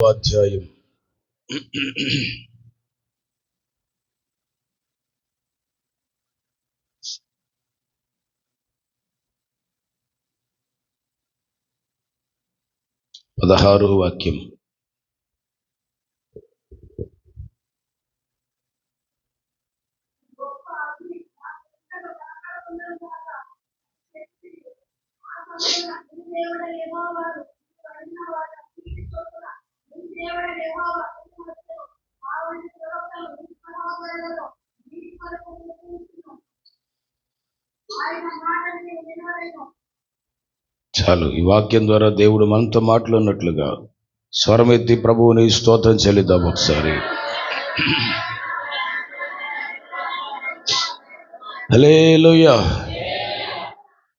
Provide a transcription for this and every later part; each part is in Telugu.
అధ్యాయం 16 వాక్యం. చాలు. ఈ వాక్యం ద్వారా దేవుడు మనతో మాట్లాడినట్లుగా స్వరమెత్తి ప్రభువుని స్తోత్రం చెల్లిద్దాం ఒకసారి. హల్లెలూయా.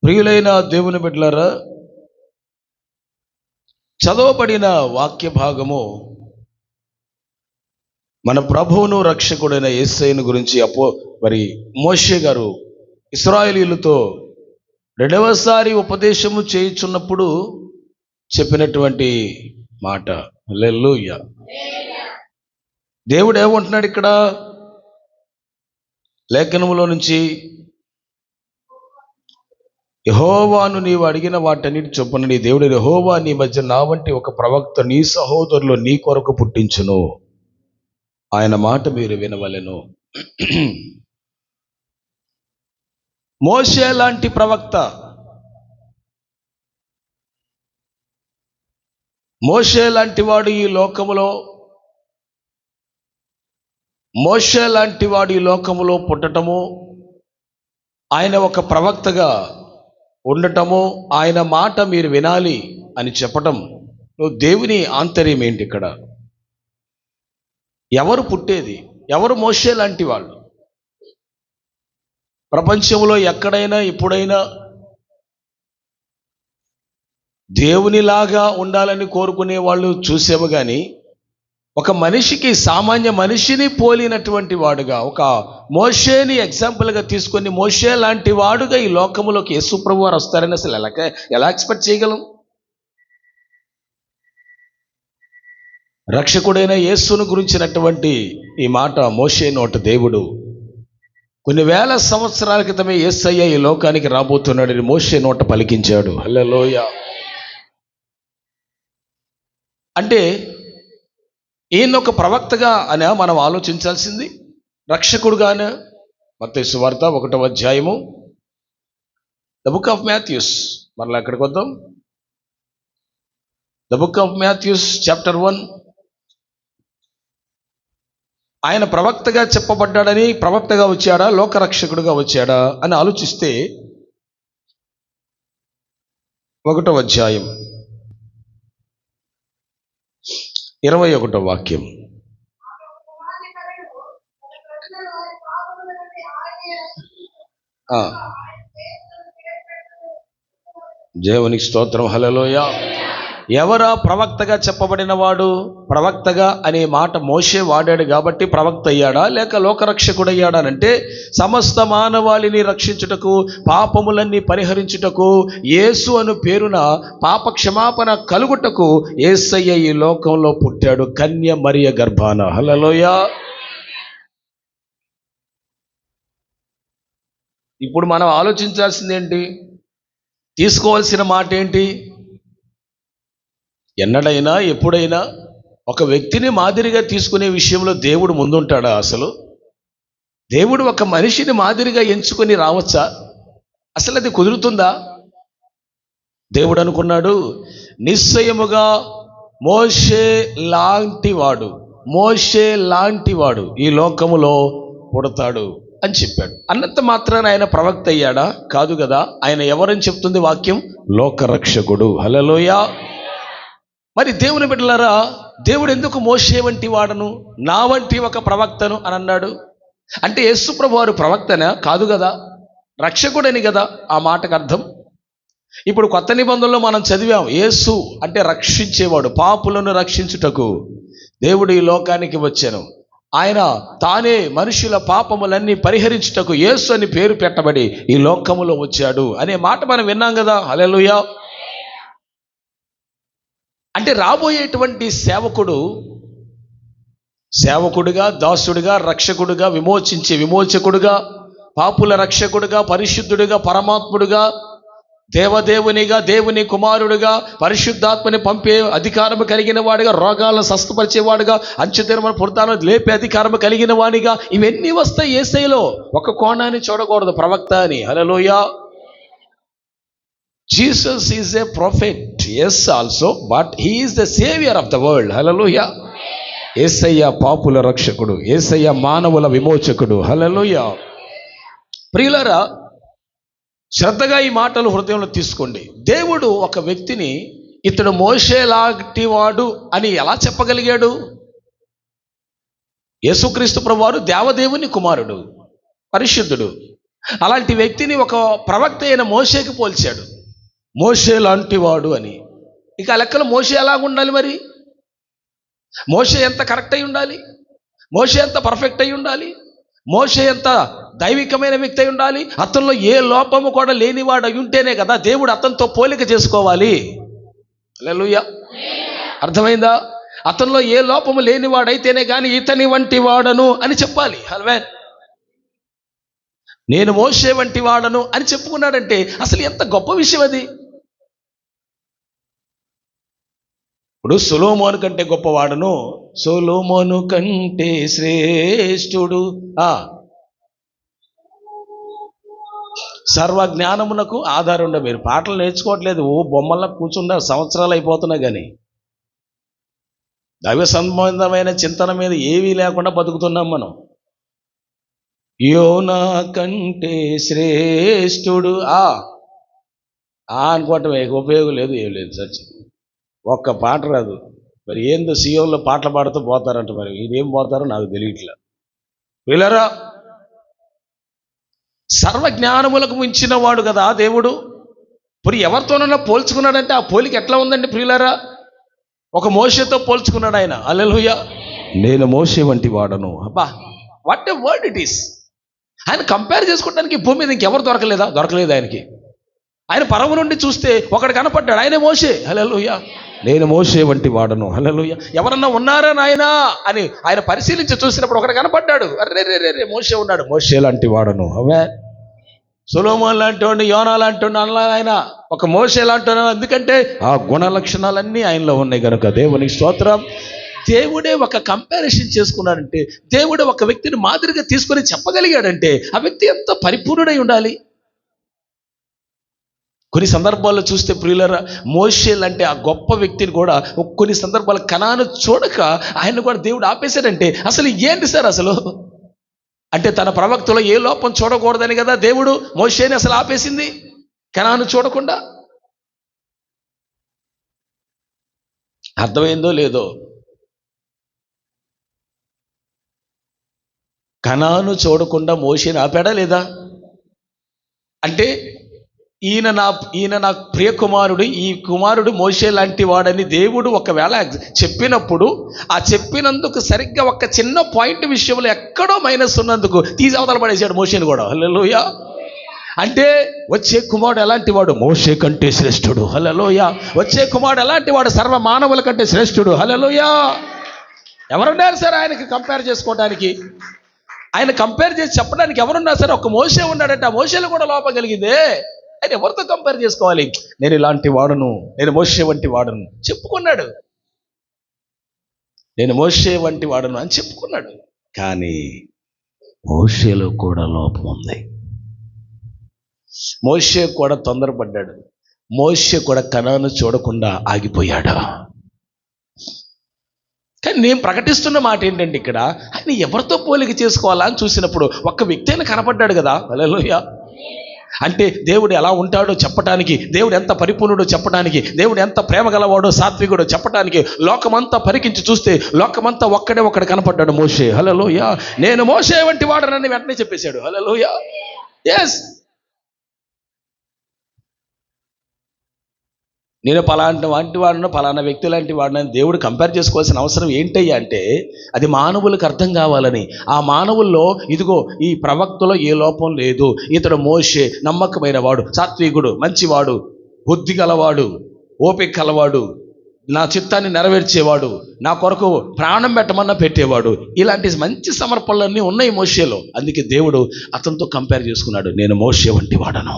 ప్రియులైన దేవుని బిడ్డలారా, చదవబడిన వాక్య భాగము మన ప్రభువును రక్షకుడైన యేసయ్యను గురించి మోషే గారు ఇశ్రాయేలీయులతో రెండవసారి ఉపదేశము చేయుచున్నప్పుడు చెప్పినటువంటి మాట. హల్లెలూయా. దేవుడు ఏమంటున్నాడు ఇక్కడ లేఖనములో నుంచి? యెహోవాను నీవు అడిగిన వాటన్నిటి చొప్పున నీ దేవుడు యెహోవా నీ మధ్య నా వంటి ఒక ప్రవక్త నీ సహోదరులు నీ కొరకు పుట్టించును, ఆయన మాట మీరు వినవలెను. మోషే లాంటి ప్రవక్త, మోషే లాంటి వాడు ఈ లోకములో, మోషే లాంటి వాడు ఈ లోకములో పుట్టటము, ఆయన ఒక ప్రవక్తగా ఉండటము, ఆయన మాట మీరు వినాలి అని చెప్పటం, దేవుని ఆంతర్యం ఏంటి ఇక్కడ? ఎవరు పుట్టేది? ఎవరు మోషే లాంటి వాళ్ళు? ప్రపంచంలో ఎక్కడైనా ఎప్పుడైనా దేవునిలాగా ఉండాలని కోరుకునే వాళ్ళు చూసేవు, కానీ ఒక మనిషికి, సామాన్య మనిషిని పోలినటువంటి వాడుగా, ఒక మోషేని ఎగ్జాంపుల్గా తీసుకొని మోషే లాంటి వాడుగా ఈ లోకములోకి యేసు ప్రభు వారు వస్తారని అసలు ఎలా ఎక్స్పెక్ట్ చేయగలం? రక్షకుడైన యేసును గురించినటువంటి ఈ మాట మోషే నోట దేవుడు కొన్ని వేల సంవత్సరాల క్రితమే యేసయ్య ఈ లోకానికి రాబోతున్నాడని మోషే నోట పలికించాడు. హల్లెలూయా. అంటే ఈయన ఒక ప్రవక్తగా అనే మనం ఆలోచించాల్సింది, రక్షకుడుగానే? మత్తయి సువార్త 1వ అధ్యాయము, ద బుక్ ఆఫ్ మాథ్యూస్. మరలా ఎక్కడికి వద్దాం? The book of Matthews chapter 1. ఆయన ప్రవక్తగా చెప్పబడ్డాడని, ప్రవక్తగా వచ్చాడా, లోకరక్షకుడుగా వచ్చాడా అని ఆలోచిస్తే 1వ అధ్యాయం 21వ వాక్యం. దేవునికి స్తోత్రం. హల్లెలూయా. ఎవరా ప్రవక్తగా చెప్పబడిన వాడు? ప్రవక్తగా అనే మాట మోషే వాడాడు కాబట్టి ప్రవక్త అయ్యాడా, లేక లోకరక్షకుడయ్యాడా అంటే సమస్త మానవాళిని రక్షించుటకు, పాపములన్నీ పరిహరించుటకు, యేసు అను పేరున పాప క్షమాపణ కలుగుటకు యేసయ్య ఈ లోకంలో పుట్టాడు, కన్య మరియ గర్భాన. హల్లెలూయా. ఇప్పుడు మనం ఆలోచించాల్సింది ఏంటి? తీసుకోవాల్సిన మాట ఏంటి? ఎన్నడైనా ఎప్పుడైనా ఒక వ్యక్తిని మాదిరిగా తీసుకునే విషయంలో దేవుడు ముందుంటాడా? అసలు దేవుడు ఒక మనిషిని మాదిరిగా ఎంచుకొని రావచ్చా? అసలు అది కుదురుతుందా? దేవుడు అనుకున్నాడు, నిశ్చయముగా మోషే లాంటివాడు ఈ లోకములో పుడతాడు అని చెప్పాడు. అన్నంత మాత్రాన ఆయన ప్రవక్త అయ్యాడా? కాదు కదా. ఆయన ఎవరని చెప్తుంది వాక్యం? లోకరక్షకుడు. హల్లెలూయా. మరి దేవుని బిడ్డలారా, దేవుడు ఎందుకు మోషే వంటి వాడను, నా వంటి ఒక ప్రవక్తను అని అన్నాడు? అంటే యేసు ప్రభు వారు ప్రవక్తనా? కాదు కదా, రక్షకుడని కదా ఆ మాటకు అర్థం. ఇప్పుడు కొత్త నిబంధనలో మనం చదివాం, యేసు అంటే రక్షించేవాడు, పాపులను రక్షించుటకు దేవుడు ఈ లోకానికి వచ్చాను, ఆయన తానే మనుషుల పాపములన్నీ పరిహరించుటకు యేసు అని పేరు పెట్టబడి ఈ లోకములో వచ్చాడు అనే మాట మనం విన్నాం కదా. హల్లెలూయా. అంటే రాబోయేటువంటి సేవకుడిగా, దాసుడిగా, రక్షకుడిగా, విమోచకుడిగా, పాపుల రక్షకుడిగా, పరిశుద్ధుడిగా, పరమాత్ముడిగా, దేవదేవునిగా, దేవుని కుమారుడిగా, పరిశుద్ధాత్మని పంపే అధికారము కలిగిన వాడిగా, రోగాలను స్వస్థపరిచేవాడుగా, అంచుతెరమని పుడతాను లేపే అధికారము కలిగిన వాడిగా, ఇవన్నీ వస్తాయి యేసయ్యలో. ఒక కోణాన్ని చూడకూడదు ప్రవక్త అని. హల్లెలూయా. Jesus is a prophet, yes also, but he is the savior of the world. Hallelujah. యేసయ్య పాపుల రక్షకుడు, యేసయ్య మానవుల విమోచకుడు. హల్లెలూయా. ప్రియులారా, శ్రద్ధగా ఈ మాటలు హృదయంలో తీసుకోండి. దేవుడు ఒక వ్యక్తిని ఇతడు మోషే లాంటి వాడు అని ఎలా చెప్పగలిగాడు? యేసుక్రీస్తు ప్రభువారు దేవదేవుని కుమారుడు, పరిశుద్ధుడు. అలాంటి వ్యక్తిని ఒక ప్రవక్త అయిన మోషేకి పోల్చాడు. మోషే లాంటి వాడు అని. ఇక ఆ లెక్కలో మోషే ఎలాగ ఉండాలి మరి? మోషే ఎంత కరెక్ట్ అయి ఉండాలి? మోషే ఎంత పర్ఫెక్ట్ అయి ఉండాలి? మోషే ఎంత దైవికమైన వ్యక్తి అయి ఉండాలి? అతనిలో ఏ లోపము కూడా లేనివాడు అయి ఉంటేనే కదా దేవుడు అతనితో పోలిక చేసుకోవాలి. హల్లెలూయా. అర్థమైందా? అతనిలో ఏ లోపము లేనివాడైతేనే కానీ ఇతని వంటి వాడను అని చెప్పాలి. హల్లెలూయా. నేను మోషే వంటి వాడను అని చెప్పుకున్నాడంటే అసలు ఎంత గొప్ప విషయం అది. ఇప్పుడు సొలొమోను కంటే గొప్పవాడను, సొలొమోను కంటే శ్రేష్ఠుడు, సర్వ జ్ఞానమునకు ఆధారం ఉండే. మీరు పాటలు నేర్చుకోవట్లేదు, బొమ్మల్లో కూర్చున్నారు, సంవత్సరాలు అయిపోతున్నా కానీ దైవ సంబంధమైన చింతన మీద ఏమీ లేకుండా బతుకుతున్నాం మనం. యోనా కంటే శ్రేష్ఠుడు అనుకోవటం ఉపయోగం లేదు, ఏం లేదు. సచ్చి ఒక్క పాట రాదు. మరి ఏందో సీఎంలో పాటలు పాడుతూ పోతారంట. మరి ఇదేం పోతారో నాకు తెలియట్లే. వీళ్ళరా, సర్వజ్ఞానములకు మించిన వాడు కదా దేవుడు. ఇప్పుడు ఎవరితోనన్నా పోల్చుకున్నాడంటే ఆ పోలిక ఎట్లా ఉందండి ప్రియులారా? ఒక మోషేతో పోల్చుకున్నాడు ఆయన. హల్లెలూయా. నేను మోషే వంటి వాడను. అబ్బా, what a word it is. ఆయన కంపేర్ చేసుకోవడానికి భూమి మీద ఇంకెవరు దొరకలేదు ఆయనకి. ఆయన పరము నుండి చూస్తే ఒకడు కనపడ్డాడు, ఆయనే మోషే. హల్లెలూయా. నేను మోషే వంటి వాడను. హల్లెలూయా. ఎవరన్నా ఉన్నారా నాయనా అని ఆయన పరిశీలించి చూసినప్పుడు ఒకడు కనపడ్డాడు. అరే రే రే మోషే ఉన్నాడు. మోషే లాంటి వాడను. అవే సొలొమోను లాంటి వాడిని, యోనా లాంటి వాడిని అలా ఆయన ఒక మోషే లాంటి. ఎందుకంటే ఆ గుణ లక్షణాలన్నీ ఆయనలో ఉన్నాయి కనుక దేవునికి స్తోత్రం. దేవుడే ఒక కంపారిజన్ చేసుకున్నాడంటే, దేవుడే ఒక వ్యక్తిని మాదిరిగా తీసుకొని చెప్పగలిగాడంటే ఆ వ్యక్తి ఎంత పరిపూర్ణుడై ఉండాలి. కొన్ని సందర్భాల్లో చూస్తే ప్రియులరా, మోషే లాంటి ఆ గొప్ప వ్యక్తిని కూడా కొన్ని సందర్భాలు కనాను చూడక ఆయన కూడా దేవుడు ఆపేశాడంటే అసలు ఏంటి సార్ అసలు? అంటే తన ప్రవక్తలో ఏ లోపం చూడకూడదని కదా దేవుడు మోషేని అసలు ఆపేసింది, కనాను చూడకుండా. అర్థమైందో లేదో? కనాను చూడకుండా మోషేని ఆపాడా లేదా? అంటే ఈయన నా ప్రియ కుమారుడు, ఈ కుమారుడు మోషే లాంటి వాడని దేవుడు ఒకవేళ చెప్పినప్పుడు ఆ చెప్పినందుకు సరిగ్గా ఒక చిన్న పాయింట్ విషయంలో ఎక్కడో మైనస్ ఉన్నందుకు తీసి అవతల పడేసాడు మోషేని కూడా. హల్లెలూయా. అంటే వచ్చే కుమారుడు ఎలాంటి వాడు? మోషే కంటే శ్రేష్ఠుడు. హల్లెలూయా. వచ్చే కుమారుడు ఎలాంటి వాడు? సర్వ మానవుల కంటే శ్రేష్ఠుడు. హల్లెలూయా. ఎవరున్నారు సార్ ఆయనకి కంపేర్ చేసుకోవడానికి? ఆయన కంపేర్ చేసి చెప్పడానికి ఎవరున్నారు సార్? ఒక మోషే ఉన్నాడంటే ఆ మోషేలో కూడా లోపం కలిగిందే. ఆయన ఎవరితో కంపేర్ చేసుకోవాలి? నేను ఇలాంటి వాడును, నేను మోషే వంటి వాడును చెప్పుకున్నాడు. నేను మోషే వంటి వాడును అని చెప్పుకున్నాడు. కానీ మోషేలో కూడా లోపం ఉంది. మోషే కూడా తొందరపడ్డాడు. మోషే కూడా కనాను చూడకుండా ఆగిపోయాడు. కానీ నేను ప్రకటిస్తున్న మాట ఏంటంటే ఇక్కడ ఆయన ఎవరితో పోలిక చేసుకోవాలా అని చూసినప్పుడు ఒక్క వ్యక్తి అయినా కనపడ్డాడు కదా. హల్లెలూయా. అంటే దేవుడు ఎలా ఉంటాడో చెప్పటానికి, దేవుడు ఎంత పరిపూర్ణుడో చెప్పటానికి, దేవుడు ఎంత ప్రేమ గలవాడో సాత్వికుడో చెప్పటానికి లోకమంతా పరికించి చూస్తే లోకమంతా ఒక్కడు కనపడ్డాడు, మోషే. హల్లెలూయా. నేను మోషే వంటి వాడనని వెంటనే చెప్పేశాడు. హల్లెలూయా. ఎస్, నేను పలాంటి వంటి వాడిను, పలానా వ్యక్తి లాంటి వాడినని దేవుడు కంపేర్ చేసుకోవాల్సిన అవసరం ఏంటయ్యా అంటే అది మానవులకు అర్థం కావాలని. ఆ మానవుల్లో ఇదిగో ఈ ప్రవక్తలో ఏ లోపం లేదు, ఇతడు మోషే నమ్మకమైన వాడు, సాత్వికుడు, మంచివాడు, బుద్ధి గలవాడు, ఓపిక కలవాడు, నా చిత్తాన్ని నెరవేర్చేవాడు, నా కొరకు ప్రాణం పెట్టమన్నా పెట్టేవాడు. ఇలాంటి మంచి సమర్పణలన్నీ ఉన్నాయి మోషేలో. అందుకే దేవుడు అతనితో కంపేర్ చేసుకున్నాడు, నేను మోషే వంటి వాడను.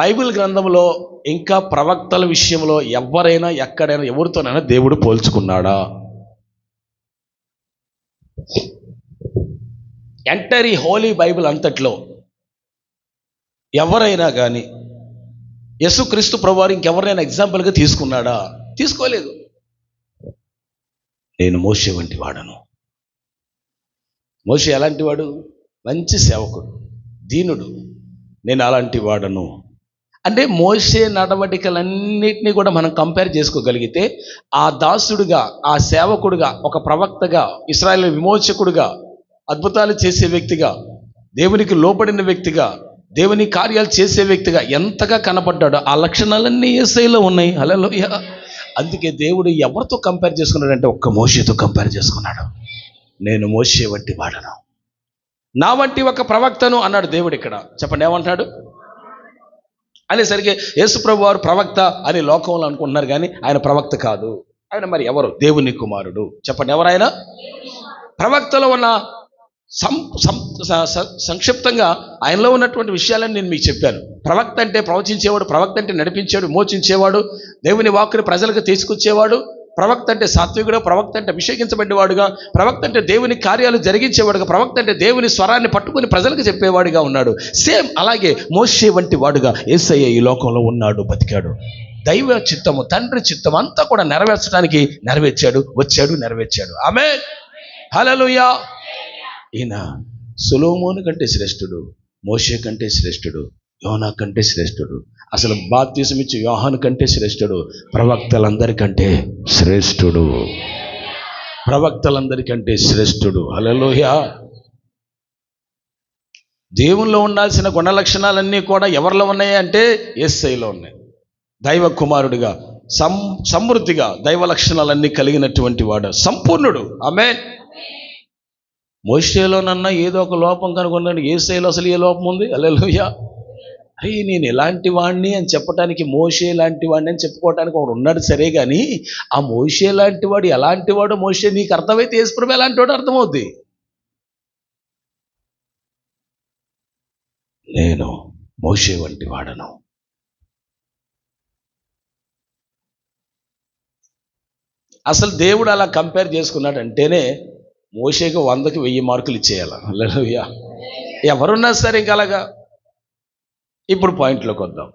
బైబిల్ గ్రంథంలో ఇంకా ప్రవక్తల విషయంలో ఎవరైనా ఎక్కడైనా ఎవరితోనైనా దేవుడు పోల్చుకున్నాడా? ఎంటైర్ ఈ హోలీ బైబిల్ అంతట్లో ఎవరైనా కానీ యేసుక్రీస్తు ప్రభువారు ఇంకెవరైనా ఎగ్జాంపుల్గా తీసుకున్నాడా? తీసుకోలేదు. నేను మోషే వంటి వాడను. మోషే ఎలాంటి వాడు? మంచి సేవకుడు, దీనుడు. నేను అలాంటి వాడను అంటే మోషే నడవడికలన్నిటినీ కూడా మనం కంపేర్ చేసుకోగలిగితే, ఆ దాసుడుగా, ఆ సేవకుడుగా, ఒక ప్రవక్తగా, ఇశ్రాయేలు విమోచకుడుగా, అద్భుతాలు చేసే వ్యక్తిగా, దేవునికి లోబడిన వ్యక్తిగా, దేవుని కార్యాలు చేసే వ్యక్తిగా ఎంతగా కనపడ్డాడో ఆ లక్షణాలన్నీ యేసయ్యలో ఉన్నాయి. హల్లెలూయా. అందుకే దేవుడు ఎవరితో కంపేర్ చేసుకున్నాడంటే ఒక్క మోషేతో కంపేర్ చేసుకున్నాడు. నేను మోషే వంటి వాడను, నా వంటి ఒక ప్రవక్తను అన్నాడు దేవుడు. ఇక్కడ చెప్పండి ఏమంటాడు అనేసరికి యేసుప్రభు వారు ప్రవక్త అని లోకంలో అనుకుంటున్నారు, కానీ ఆయన ప్రవక్త కాదు. ఆయన మరి ఎవరు? దేవుని కుమారుడు. చెప్పండి ఎవరైనా? ప్రవక్తలో ఉన్న సంక్షిప్తంగా ఆయనలో ఉన్నటువంటి విషయాలని నేను మీకు చెప్పాను. ప్రవక్త అంటే ప్రవచించేవాడు, ప్రవక్త అంటే నడిపించేవాడు, విమోచించేవాడు, దేవుని వాక్కుని ప్రజలకు తీసుకొచ్చేవాడు. ప్రవక్త అంటే సాత్వికుడు, ప్రవక్త అంటే అభిషేకించబడ్డవాడుగా, ప్రవక్త అంటే దేవుని కార్యాలు జరిగించేవాడుగా, ప్రవక్త అంటే దేవుని స్వరాన్ని పట్టుకుని ప్రజలకు చెప్పేవాడిగా ఉన్నాడు. సేమ్ అలాగే మోషే వంటి వాడుగా యేసయ్య ఈ లోకంలో ఉన్నాడు, బతికాడు. దైవ చిత్తము, తండ్రి చిత్తం అంతా కూడా నెరవేర్చడానికి నెరవేర్చాడు, వచ్చాడు, నెరవేర్చాడు. ఆమేన్, హల్లెలూయా. ఈయన సొలొమోను కంటే శ్రేష్ఠుడు, మోషే కంటే శ్రేష్ఠుడు, యోనా కంటే శ్రేష్ఠుడు, అసలు బాప్తిసం ఇచ్చి యోహాను కంటే శ్రేష్ఠుడు, ప్రవక్తలందరికంటే శ్రేష్ఠుడు, ప్రవక్తలందరికంటే శ్రేష్ఠుడు. హల్లెలూయా. దేవుల్లో ఉండాల్సిన గుణ లక్షణాలన్నీ కూడా ఎవరిలో ఉన్నాయి అంటే యేసయ్యలో ఉన్నాయి. దైవ కుమారుడిగా సమృద్ధిగా దైవ లక్షణాలన్నీ కలిగినటువంటి వాడు, సంపూర్ణుడు. ఆమేన్. మోషేలోనన్నా ఏదో ఒక లోపం కనుగొన్నాడు, యేసయ్యలో అసలు ఏ లోపం ఉంది? హల్లెలూయా. అరే నేను ఎలాంటి వాడిని అని చెప్పడానికి, మోషే లాంటి వాడిని అని చెప్పుకోవడానికి ఒకడు ఉన్నాడు సరే, కానీ ఆ మోషే లాంటి వాడు ఎలాంటి వాడు మోషే నీకు అర్థమైతే యేసుప్రభు ఎలాంటి వాడు అర్థమవుద్ది. నేను మోషే వంటి వాడను. అసలు దేవుడు అలా కంపేర్ చేసుకున్నాడు అంటేనే మోషేకి 100కి 1000 మార్కులు ఇచ్చేయాలి. హల్లెలూయా. ఎవరున్నా సరే ఇంకా అలాగా. ఇప్పుడు పాయింట్లోకి వద్దాం.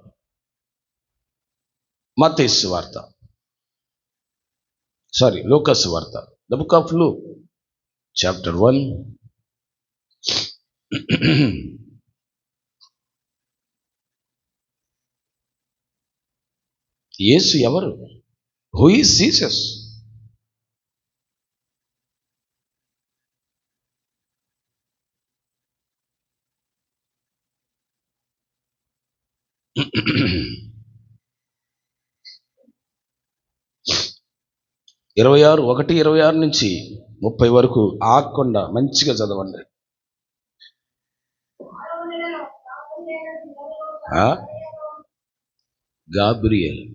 మత్తయి సువార్త, లూకా సువార్త, the book of Luke, chapter 1. యేసు ఎవరు? Who is Jesus? ఇరవై 1:26 నుంచి 30 వరకు ఆగకుండా మంచిగా చదవండి. గబ్రియేలు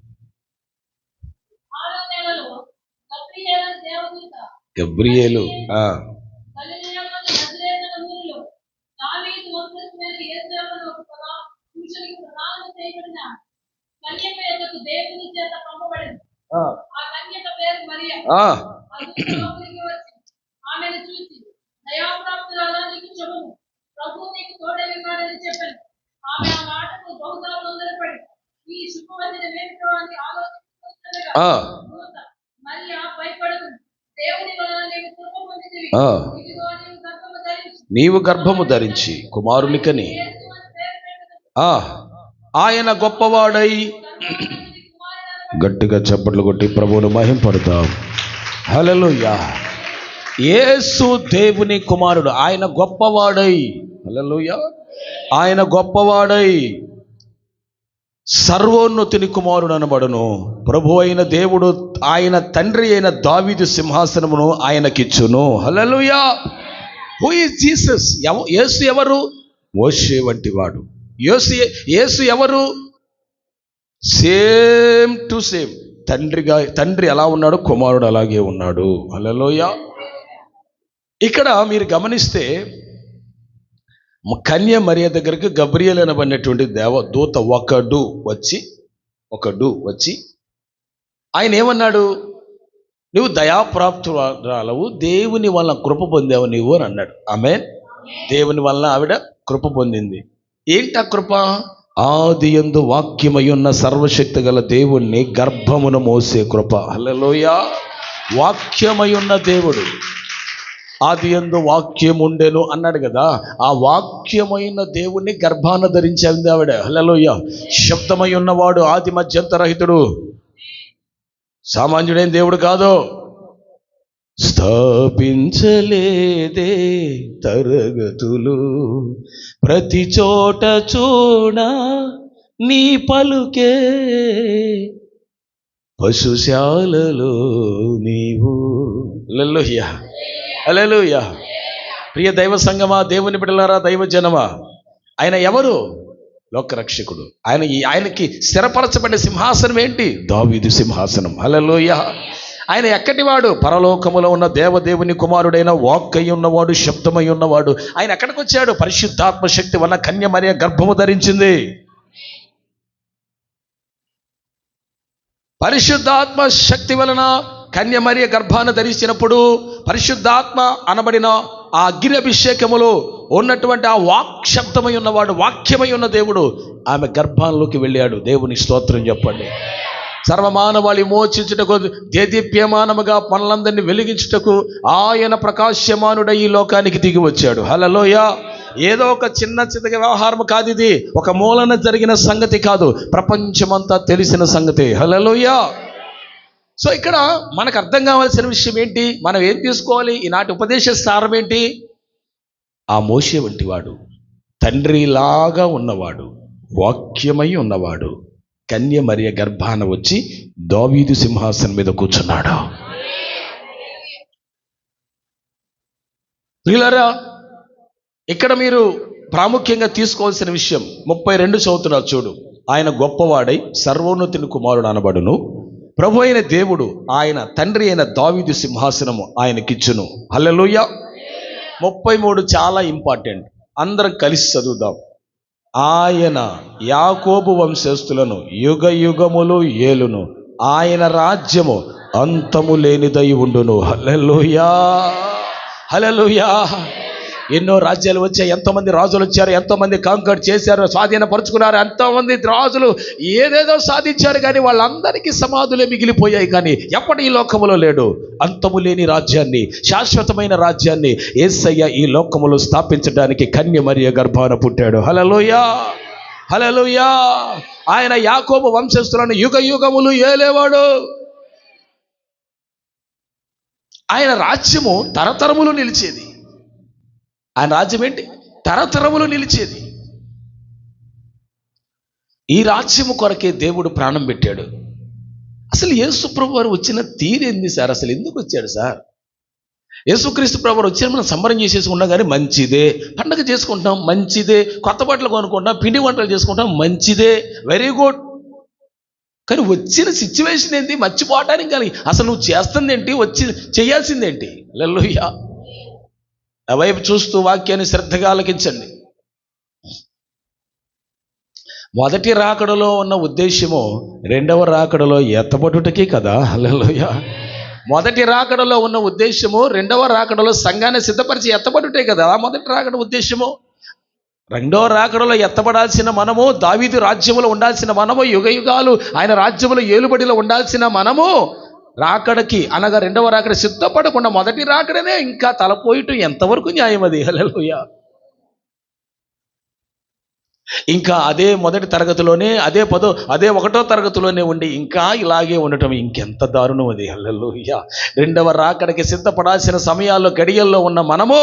నీవు గర్భము ధరించి కుమారునికని ఆయన గొప్పవాడై, గట్టిగా చప్పట్లు కొట్టి ప్రభువును మహింపడతాం. హల్లెలూయా. యేసు దేవుని కుమారుడు, ఆయన గొప్పవాడై, హల్లెలూయా, ఆయన గొప్పవాడై సర్వోన్నతుని కుమారుడు అనబడును. ప్రభు అయిన దేవుడు ఆయన తండ్రి అయిన దావీదు సింహాసనమును ఆయనకిచ్చును. హల్లెలూయా. Who is Jesus? యేసు ఎవరు? మోషే వంటి వాడు. యేసు ఎవరు? Same to same. తండ్రి ఎలా ఉన్నాడు, కుమారుడు అలాగే ఉన్నాడు. హల్లెలూయా. ఇక్కడ మీరు గమనిస్తే కన్య మరియ దగ్గరికి గబ్రియల్ అనబడినటువంటి దూత ఒకడు వచ్చి ఆయన ఏమన్నాడు, నువ్వు దయాప్రాప్తురాలవు, దేవుని వలన కృప పొందావు నీవు అని అన్నాడు. ఆమేన్. దేవుని వలన ఆవిడ కృప పొందింది. ఏంటి ఆ కృప? ఆదియందు వాక్యమై ఉన్న సర్వశక్తి గల దేవుణ్ణి గర్భమున మోసే కృప. హల్లెలూయా. వాక్యమై ఉన్న దేవుడు, ఆదియందు వాక్యం ఉండెను అన్నాడు కదా, ఆ వాక్యమైన దేవుణ్ణి గర్భాన ధరించింది ఆవిడ. హల్లెలూయా. శబ్దమై ఉన్నవాడు, ఆది మధ్యంతరహితుడు, సామాన్యుడైన దేవుడు కాదు. స్థాపించలేదే తరగతులు, ప్రతి చోట చూడ నీ పలుకే, పశుశాలలో నీవు. హల్లెలూయా, హల్లెలూయా. ప్రియ దైవ సంగమా, దేవుని బిడ్డలారా, దైవ జనమా, ఆయన ఎవరు? లోకరక్షకుడు. ఆయనకి స్థిరపరచబడిన సింహాసనం ఏంటి? దావీదు సింహాసనం. హల్లెలూయా. ఆయన ఎక్కడివాడు? పరలోకములో ఉన్న దేవదేవుని కుమారుడైన వాక్కై ఉన్నవాడు, శబ్దమై ఉన్నవాడు. ఆయన ఎక్కడికి వచ్చాడు? పరిశుద్ధాత్మ శక్తి వలన కన్య మరియ గర్భము ధరించింది. పరిశుద్ధాత్మ శక్తి వలన కన్య మరియ గర్భాన్ని ధరించినప్పుడు పరిశుద్ధాత్మ అనబడిన ఆ అగ్ని అభిషేకములో ఉన్నటువంటి ఆ వాక్ శబ్దమై ఉన్నవాడు, వాక్యమై ఉన్న దేవుడు ఆమె గర్భంలోకి వెళ్ళాడు. దేవుని స్తోత్రం చెప్పండి. సర్వమానవాళి మోచించుటకు, దేదీప్యమానముగా మనలందరినీ వెలిగించుటకు ఆయన ప్రకాశమానుడై ఈ లోకానికి దిగి వచ్చాడు. హల్లెలూయా. ఏదో ఒక చిన్న చితక వ్యవహారం కాదు ఇది, ఒక మూలన జరిగిన సంగతి కాదు, ప్రపంచమంతా తెలిసిన సంగతి. హల్లెలూయా. సో ఇక్కడ మనకు అర్థం కావాల్సిన విషయం ఏంటి? మనం ఏం తీసుకోవాలి? ఈనాటి ఉపదేశ సారం ఏంటి? ఆ మోషే వంటి వాడు, తండ్రిలాగా ఉన్నవాడు, వాక్యమై ఉన్నవాడు కన్య మరియ గర్భాన వచ్చి దావీదు సింహాసనం మీద కూర్చున్నాడు. ప్రియులారా, ఇక్కడ మీరు ప్రాముఖ్యంగా తీసుకోవాల్సిన విషయం 32 చదువుతున్నారు చూడు. ఆయన గొప్పవాడై సర్వోన్నతుని కుమారుడు అనబడును, ప్రభు అయిన దేవుడు ఆయన తండ్రి అయిన దావీదు సింహాసనము ఆయనకిచ్చును. హల్లెలూయా. 33 చాలా ఇంపార్టెంట్, అందరం కలిసి చదువుదాం. ఆయన యాకోబు వంశస్థులను యుగ యుగములు ఏలును, ఆయన రాజ్యము అంతము లేనిదై ఉండును. హల్లెలూయా, హల్లెలూయా. ఎన్నో రాజ్యాలు వచ్చాయి, ఎంతోమంది రాజులు వచ్చారు, ఎంతోమంది కాంకర్ చేశారు, స్వాధీనపరుచుకున్నారు, ఎంతోమంది రాజులు ఏదేదో సాధించారు, కానీ వాళ్ళందరికీ సమాధులే మిగిలిపోయాయి. కానీ ఎప్పటి ఈ లోకములో లేడు అంతము లేని రాజ్యాన్ని, శాశ్వతమైన రాజ్యాన్ని యేసయ్య ఈ లోకములో స్థాపించడానికి కన్య మరియ గర్భాన పుట్టాడు. హల్లెలూయా, హల్లెలూయా. ఆయన యాకోబు వంశస్థులను యుగ యుగములు ఏలేవాడు. ఆయన రాజ్యము తరతరములు నిలిచేది. ఆయన రాజ్యం ఏంటి? తరతరములు నిలిచేది. ఈ రాజ్యము కొరకే దేవుడు ప్రాణం పెట్టాడు. అసలు యేసు ప్రభు వారు వచ్చిన తీరేంది సార్? అసలు ఎందుకు వచ్చాడు సార్? యేసుక్రీస్తు ప్రభు వారు వచ్చారు, మనం సంబరం చేసేసుకుంటాం కానీ మంచిదే, పండగ చేసుకుంటాం మంచిదే, కొత్త బట్టలు కొనుక్కుంటాం, పిండి వంటలు చేసుకుంటాం మంచిదే, వెరీ గుడ్. కానీ వచ్చిన సిచ్యువేషన్ ఏంటి? మర్చిపోవటానికి. కానీ అసలు నువ్వు చేస్తుంది ఏంటి? వచ్చి చేయాల్సిందేంటి? హల్లెలూయా. నా వైపు చూస్తూ వాక్యాన్ని శ్రద్ధగా ఆలకించండి. మొదటి రాకడలో ఉన్న ఉద్దేశము రెండవ రాకడలో ఎత్తబడుటకి కదా. హల్లెలూయా. మొదటి రాకడలో ఉన్న ఉద్దేశము రెండవ రాకడలో సంఘాన్ని సిద్ధపరిచి ఎత్తబడుటే కదా మొదటి రాకడ ఉద్దేశము. రెండవ రాకడలో ఎత్తబడాల్సిన మనము, దావీదు రాజ్యములో ఉండాల్సిన మనము, యుగ యుగాలు ఆయన రాజ్యములో ఏలుబడిలో ఉండాల్సిన మనము రాకడకి అనగా రెండవ రాకడ సిద్ధపడకుండా మొదటి రాకడనే ఇంకా తలపోయటం ఎంతవరకు న్యాయం అది? హల్లెలూయా. ఇంకా అదే మొదటి తరగతిలోనే అదే 1వ తరగతిలోనే ఉండి ఇంకా ఇలాగే ఉండటం ఇంకెంత దారుణం అది. హల్లెలూయా. రెండవ రాకడకి సిద్ధపడాల్సిన సమయాల్లో గడియల్లో ఉన్న మనము,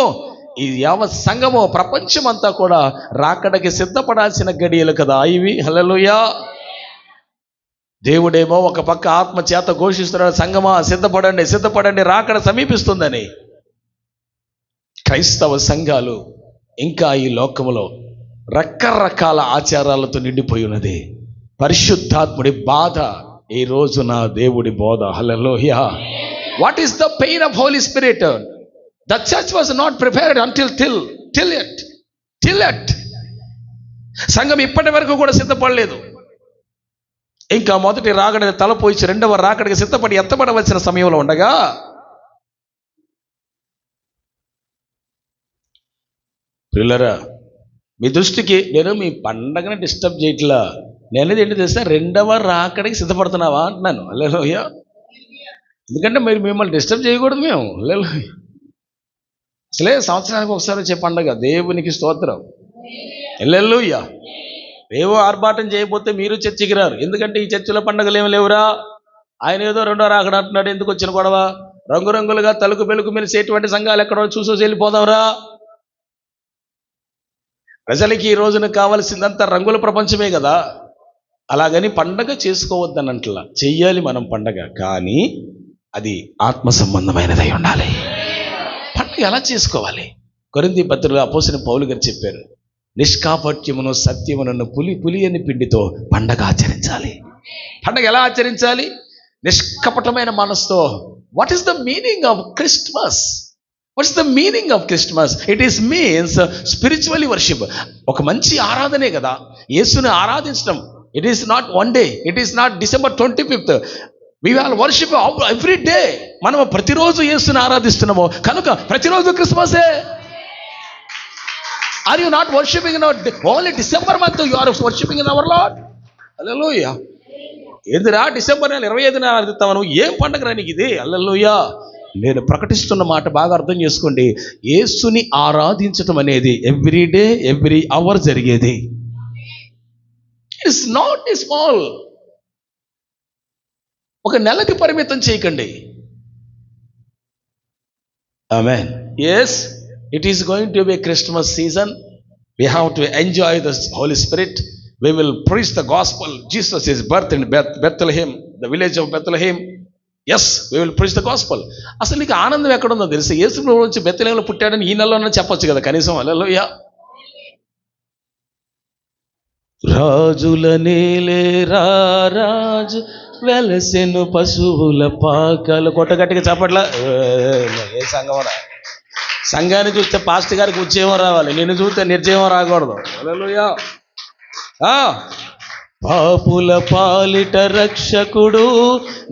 ఈ యావత్ సంఘము, ప్రపంచమంతా కూడా రాకడకి సిద్ధపడాల్సిన గడియలు కదా ఇవి. హల్లెలూయా. దేవుడేమో ఒక పక్క ఆత్మ చేత ఘోషిస్తున్నాడు, సంగమా సిద్ధపడండి, సిద్ధపడండి, రాకడ సమీపిస్తుందని. క్రైస్తవ సంఘాలు ఇంకా ఈ లోకములో రకరకాల ఆచారాలతో నిండిపోయి ఉన్నది. పరిశుద్ధాత్ముడి బాధ, ఈ రోజు నా దేవుడి బోధ. హల్లెలూయా. What is the pain of Holy Spirit? The church was not prepared till yet. సంఘం ఇప్పటి వరకు కూడా సిద్ధపడలేదు. ఇంకా మొదటి రాకడ తలపోయిచి రెండవ రాకడికి సిద్ధపడి ఎత్తబడవలసిన సమయంలో ఉండగా పిల్లరా, మీ దృష్టికి నేను మీ పండగని డిస్టర్బ్ చేయట్లా. నేను ఏంటి తెలుసా, రెండవ రాకడికి సిద్ధపడుతున్నావా అంటున్నాను. హల్లెలూయా. ఎందుకంటే మీరు మిమ్మల్ని డిస్టర్బ్ చేయకూడదు మేము. హల్లెలూయా. అసలే సంవత్సరానికి ఒకసారి వచ్చే పండగ. దేవునికి స్తోత్రం. హల్లెలూయా. ఏవో ఆర్భాటం చేయకపోతే మీరు చర్చికి రారు. ఎందుకంటే ఈ చర్చిలో పండగలు ఏమి లేవురా. ఆయన ఏదో రెండో రాకడ అంటున్నాడు. ఎందుకు వచ్చిన గొడవ? రంగురంగులుగా తలుకు బెలుకు మెలిసేటువంటి సంఘాలు ఎక్కడో చూసి వెళ్ళిపోదాంరా. ప్రజలకి ఈ రోజున కావాల్సిందంతా రంగుల ప్రపంచమే కదా. అలాగని పండగ చేసుకోవద్దనంట్లా, చెయ్యాలి మనం పండగ, కానీ అది ఆత్మ సంబంధమైనదై ఉండాలి. పండగ ఎలా చేసుకోవాలి? కొరింథీ పత్రికలో అపోస్తలుడైన పౌలు గారు చెప్పారు, నిష్కాపట్యమును సత్యమును పులి అని పిండితో పండగ ఆచరించాలి. పండగ ఎలా ఆచరించాలి? నిష్కపటమైన మనసుతో. What is the meaning of Christmas? What's the meaning of Christmas? It is means spiritually worship. ఒక మంచి ఆరాధనే కదా యేసుని ఆరాధించడం. It is not one day, it is not December 25th. We will worship every day. మనం ప్రతిరోజు యేసుని ఆరాధిస్తున్నాము కనుక ప్రతిరోజు క్రిస్మసే. Are you not worshipping in only December month? You are worshipping in our Lord. హల్లెలూయా. ఏందిరా డిసెంబర్ నెల 25న ఆరాధిస్తావు నువ్వు? ఏం పండగ రా నీకు ఇది? హల్లెలూయా. నేను ప్రకటిస్తున్న మాట బాగా అర్థం చేసుకోండి. యేసుని ఆరాధించటం అనేది ఎవ్రీ డే, ఎవ్రీ అవర్ జరిగేది. It's not a small. ఒక నెలకి పరిమితం చేయకండి. ఆమేన్. yes, it is going to be a Christmas season. We have to enjoy the Holy Spirit. We will preach the gospel. Jesus is birth in Bethlehem, the village of Bethlehem. Yes, we will preach the gospel. అసలు నీకు ఆనందం ఎక్కడుందో తెలుసు? యేసు ప్రభువు వచ్చి బెత్లెహేములో పుట్టాడని ఈ నెలలోనే చెప్పొచ్చు కదా కనీసం. హల్లెలూయా. రాజుల నేలే రాజు వెలసెను పశువుల పాకలు. కొట్టగట్టిగా చెప్పట్లా. ఏ సంఘమరా? సంఘాన్ని చూస్తే పాస్టర్ గారికి ఉద్యోగం రావాలి, నిన్ను చూస్తే నిర్జీవం రాకూడదు. హల్లెలూయా. పాపుల పాలిట రక్షకుడు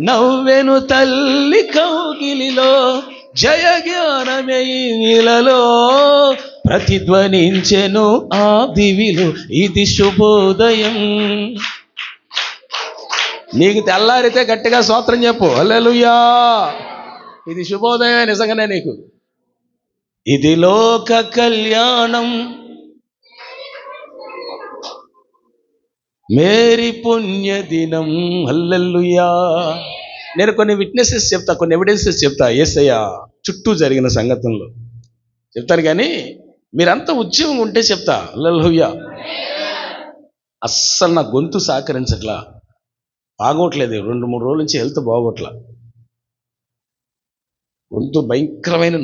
నవ్వెను తల్లి కౌగిలిలో, జయ జ్ఞానమేలలో ప్రతిధ్వనించెను ఆ దివిలో. ఇది శుభోదయం. నీకు తెల్లారితే గట్టిగా స్తోత్రం చెప్పు. హల్లెలూయా. ఇది శుభోదయం నిజంగానే నీకు. ఇది లోక కళ్యాణం, మేరీ పుణ్య దినం. హల్లెలూయా. నేను కొన్ని విట్నెసెస్ చెప్తా, కొన్ని ఎవిడెన్సెస్ చెప్తా యేసయ్య చుట్టూ జరిగిన సంగతుల్లో చెప్తాను, కానీ మీరంతా ఉద్యోగం ఉంటే చెప్తా. హల్లెలూయా. అస్సలు నా గొంతు సహకరించట్లా, బాగోట్లేదు. 2-3 రోజుల నుంచి హెల్త్ బాగోట్లా. గొంతు భయంకరమైన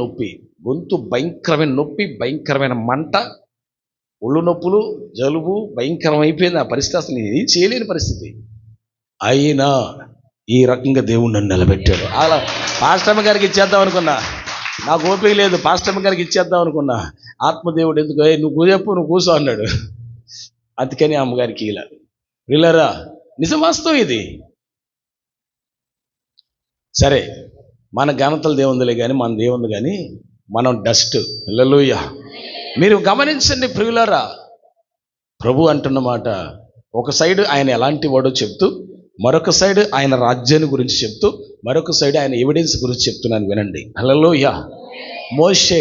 నొప్పి, భయంకరమైన మంట, ఒళ్ళు నొప్పులు, జలుబు భయంకరం అయిపోయింది. ఆ పరిస్థితి అసలు ఏం చేయలేని పరిస్థితి. అయినా ఈ రకంగా దేవుడు నన్ను నిలబెట్టాడు. అలా పాస్టమ్మ గారికి ఇచ్చేద్దాం అనుకున్నా, నాకు ఓపిక లేదు. పాస్టమ్మ గారికి ఇచ్చేద్దాం అనుకున్నా. ఆత్మదేవుడు ఎందుకు నువ్వు చెప్పు, నువ్వు కూర్చో అన్నాడు. అందుకని అమ్మగారికి ఇలా. వీళ్ళరా నిజం, వాస్తవం ఇది. సరే, మన ఘనతలు దేవుందిలే కానీ, మన దేవుంది కానీ మనం డస్ట్. హల్లెలూయా. మీరు గమనించండి ప్రియులారా, ప్రభు అంటున్న మాట ఒక సైడ్ ఆయన ఎలాంటి వాడో చెప్తూ, మరొక సైడ్ ఆయన రాజ్యాన్ని గురించి చెప్తూ, మరొక సైడ్ ఆయన ఎవిడెన్స్ గురించి చెప్తున్నాను, వినండి. హల్లెలూయా. మోషే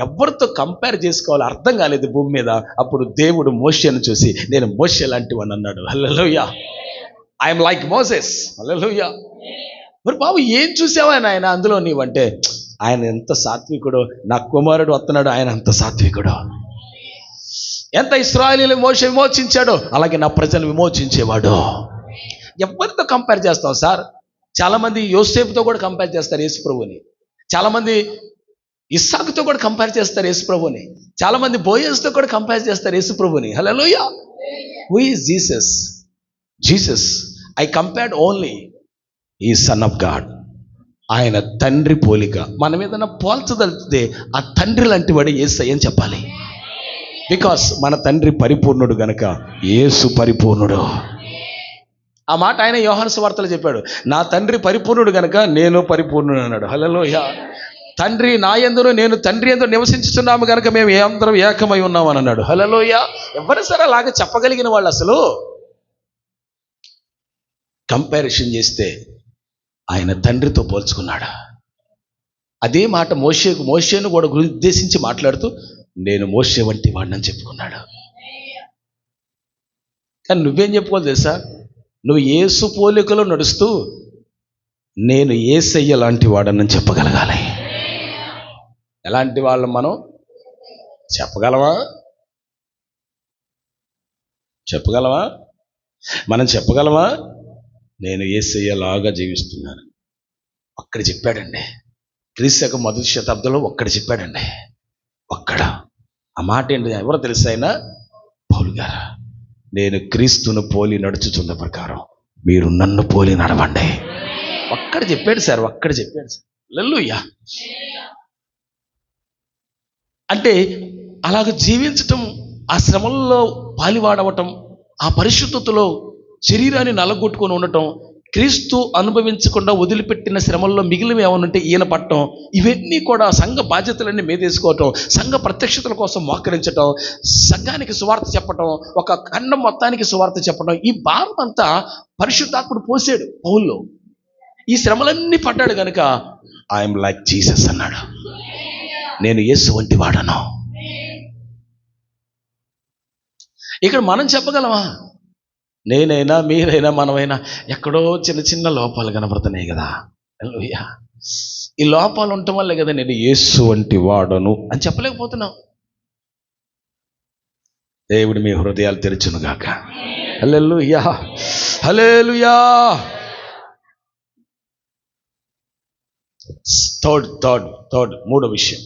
ఎవరితో కంపేర్ చేసుకోవాలో అర్థం కాలేదు భూమి మీద. అప్పుడు దేవుడు మోషేను చూసి, నేను మోషే లాంటి వాడిని అన్నాడు. హల్లెలూయా. I'm like Moses. హల్లెలూయా. మరి బాబు ఏం చూసావా ఆయన అందులో నీవంటే, ఆయన ఎంత సాత్వికుడో, నా కుమారుడు వస్తున్నాడు, ఆయన అంత సాత్వికుడో. ఎంత ఇశ్రాయేలీయులు మోషే విమోచించాడో, అలాగే నా ప్రజలు విమోచించేవాడు. ఎవరితో కంపేర్ చేస్తాం సార్? చాలామంది యోసేపుతో కూడా కంపేర్ చేస్తారు యేసు ప్రభుని, చాలామంది ఇస్సాకుతో కూడా కంపేర్ చేస్తారు యేసు ప్రభుని, చాలామంది బోయస్తో కూడా కంపేర్ చేస్తారు యేసు ప్రభుని. హల్లెలూయా. Who is Jesus? Jesus I compared only ఈ సన్ ఆఫ్ గాడ్. ఆయన తండ్రి పోలిక. మనం ఏదైనా పోల్చదలిస్తే ఆ తండ్రి లాంటి వాడు యేసయ్య అని చెప్పాలి. బికాస్ మన తండ్రి పరిపూర్ణుడు గనక యేసు పరిపూర్ణుడు. ఆ మాట ఆయన యోహాను సువార్తలో చెప్పాడు. నా తండ్రి పరిపూర్ణుడు గనక నేను పరిపూర్ణుడు అన్నాడు. హల్లెలూయా. తండ్రి నా యందును నేను తండ్రి యందు నివసించుచున్నాము గనక మేము అందరం ఏకమై ఉన్నామని అన్నాడు. హల్లెలూయా. ఎవరు సరే అలాగే చెప్పగలిగిన వాళ్ళు అసలు కంపారిజన్ చేస్తే ఆయన తండ్రితో పోల్చుకున్నాడు. అదే మాట మోషేను కూడా ఉద్దేశించి మాట్లాడుతూ నేను మోషే వంటి వాడిని చెప్పుకున్నాడు. కానీ నువ్వేం చెప్పుకోవాలి తెలుసా? నువ్వు యేసు పోలికలో నడుస్తూ నేను యేసయ్య లాంటి వాడని చెప్పగలగాలి. ఎలాంటి వాళ్ళం మనం చెప్పగలవా? మనం చెప్పగలవా? నేను యేసయ్యలాగా జీవిస్తున్నాను. ఒక్కడ చెప్పాడండి. క్రీస్తు మొదటి శతాబ్దంలో ఒక్కడ చెప్పాడండి. ఒక్కడ. ఆ మాట ఏంటి? ఎవరో తెలుసా? ఆయన పౌలు గారు. నేను క్రీస్తును పోలి నడుచుతున్న ప్రకారం మీరు నన్ను పోలి నడవండి. ఒక్కడ చెప్పాడు సార్. హల్లెలూయా. అంటే అలాగ జీవించటం, ఆ శ్రమల్లో పాలివాడవటం, ఆ పరిశుద్ధతలో శరీరాన్ని నలగొట్టుకొని ఉండటం, క్రీస్తు అనుభవించకుండా వదిలిపెట్టిన శ్రమల్లో మిగిలిన ఏమనుంటే ఈయన పట్టడం, ఇవన్నీ కూడా సంఘ బాధ్యతలన్నీ మీదేసుకోవటం, సంఘ ప్రత్యక్షతల కోసం మోకరించటం, సంఘానికి సువార్త చెప్పటం, ఒక ఖండం మొత్తానికి సువార్త చెప్పడం, ఈ భారం అంతా పరిశుద్ధాత్ముడు పోసాడు పౌల్లో. ఈ శ్రమలన్నీ పడ్డాడు కనుక ఐఎమ్ లైక్ జీసస్ అన్నాడు. నేను యేసు వంటి వాడను. ఇక్కడ మనం చెప్పగలమా? నేనైనా మీరైనా మనమైనా ఎక్కడో చిన్న చిన్న లోపాలు కనబడుతున్నాయి కదా. హల్లెలూయా. ఈ లోపాలు ఉండటం వల్లే కదా నేను యేసు వంటి వాడను అని చెప్పలేకపోతున్నాం. దేవుడు మీ హృదయాలు తెరచును గాక. హల్లెలూయా. హల్లెలూయా. థర్డ్ మూడో విషయం.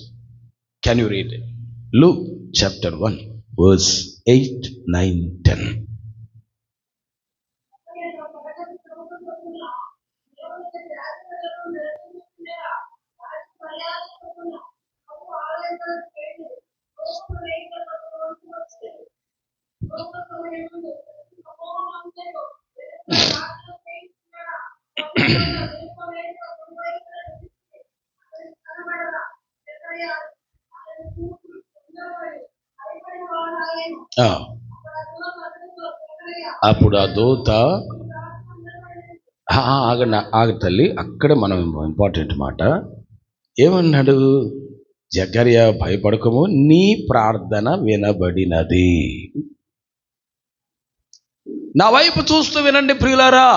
Can you read Luke chapter 1 verse 8, 9, 10. అప్పుడు ఆ దూత ఆగ తల్లి, అక్కడ మనం ఇంపార్టెంట్ మాట ఏమన్నాడు? జకర్యా భయపడకము, నీ ప్రార్థన వినబడినది. నా వైపు చూస్తూ వినండి ప్రియులారా.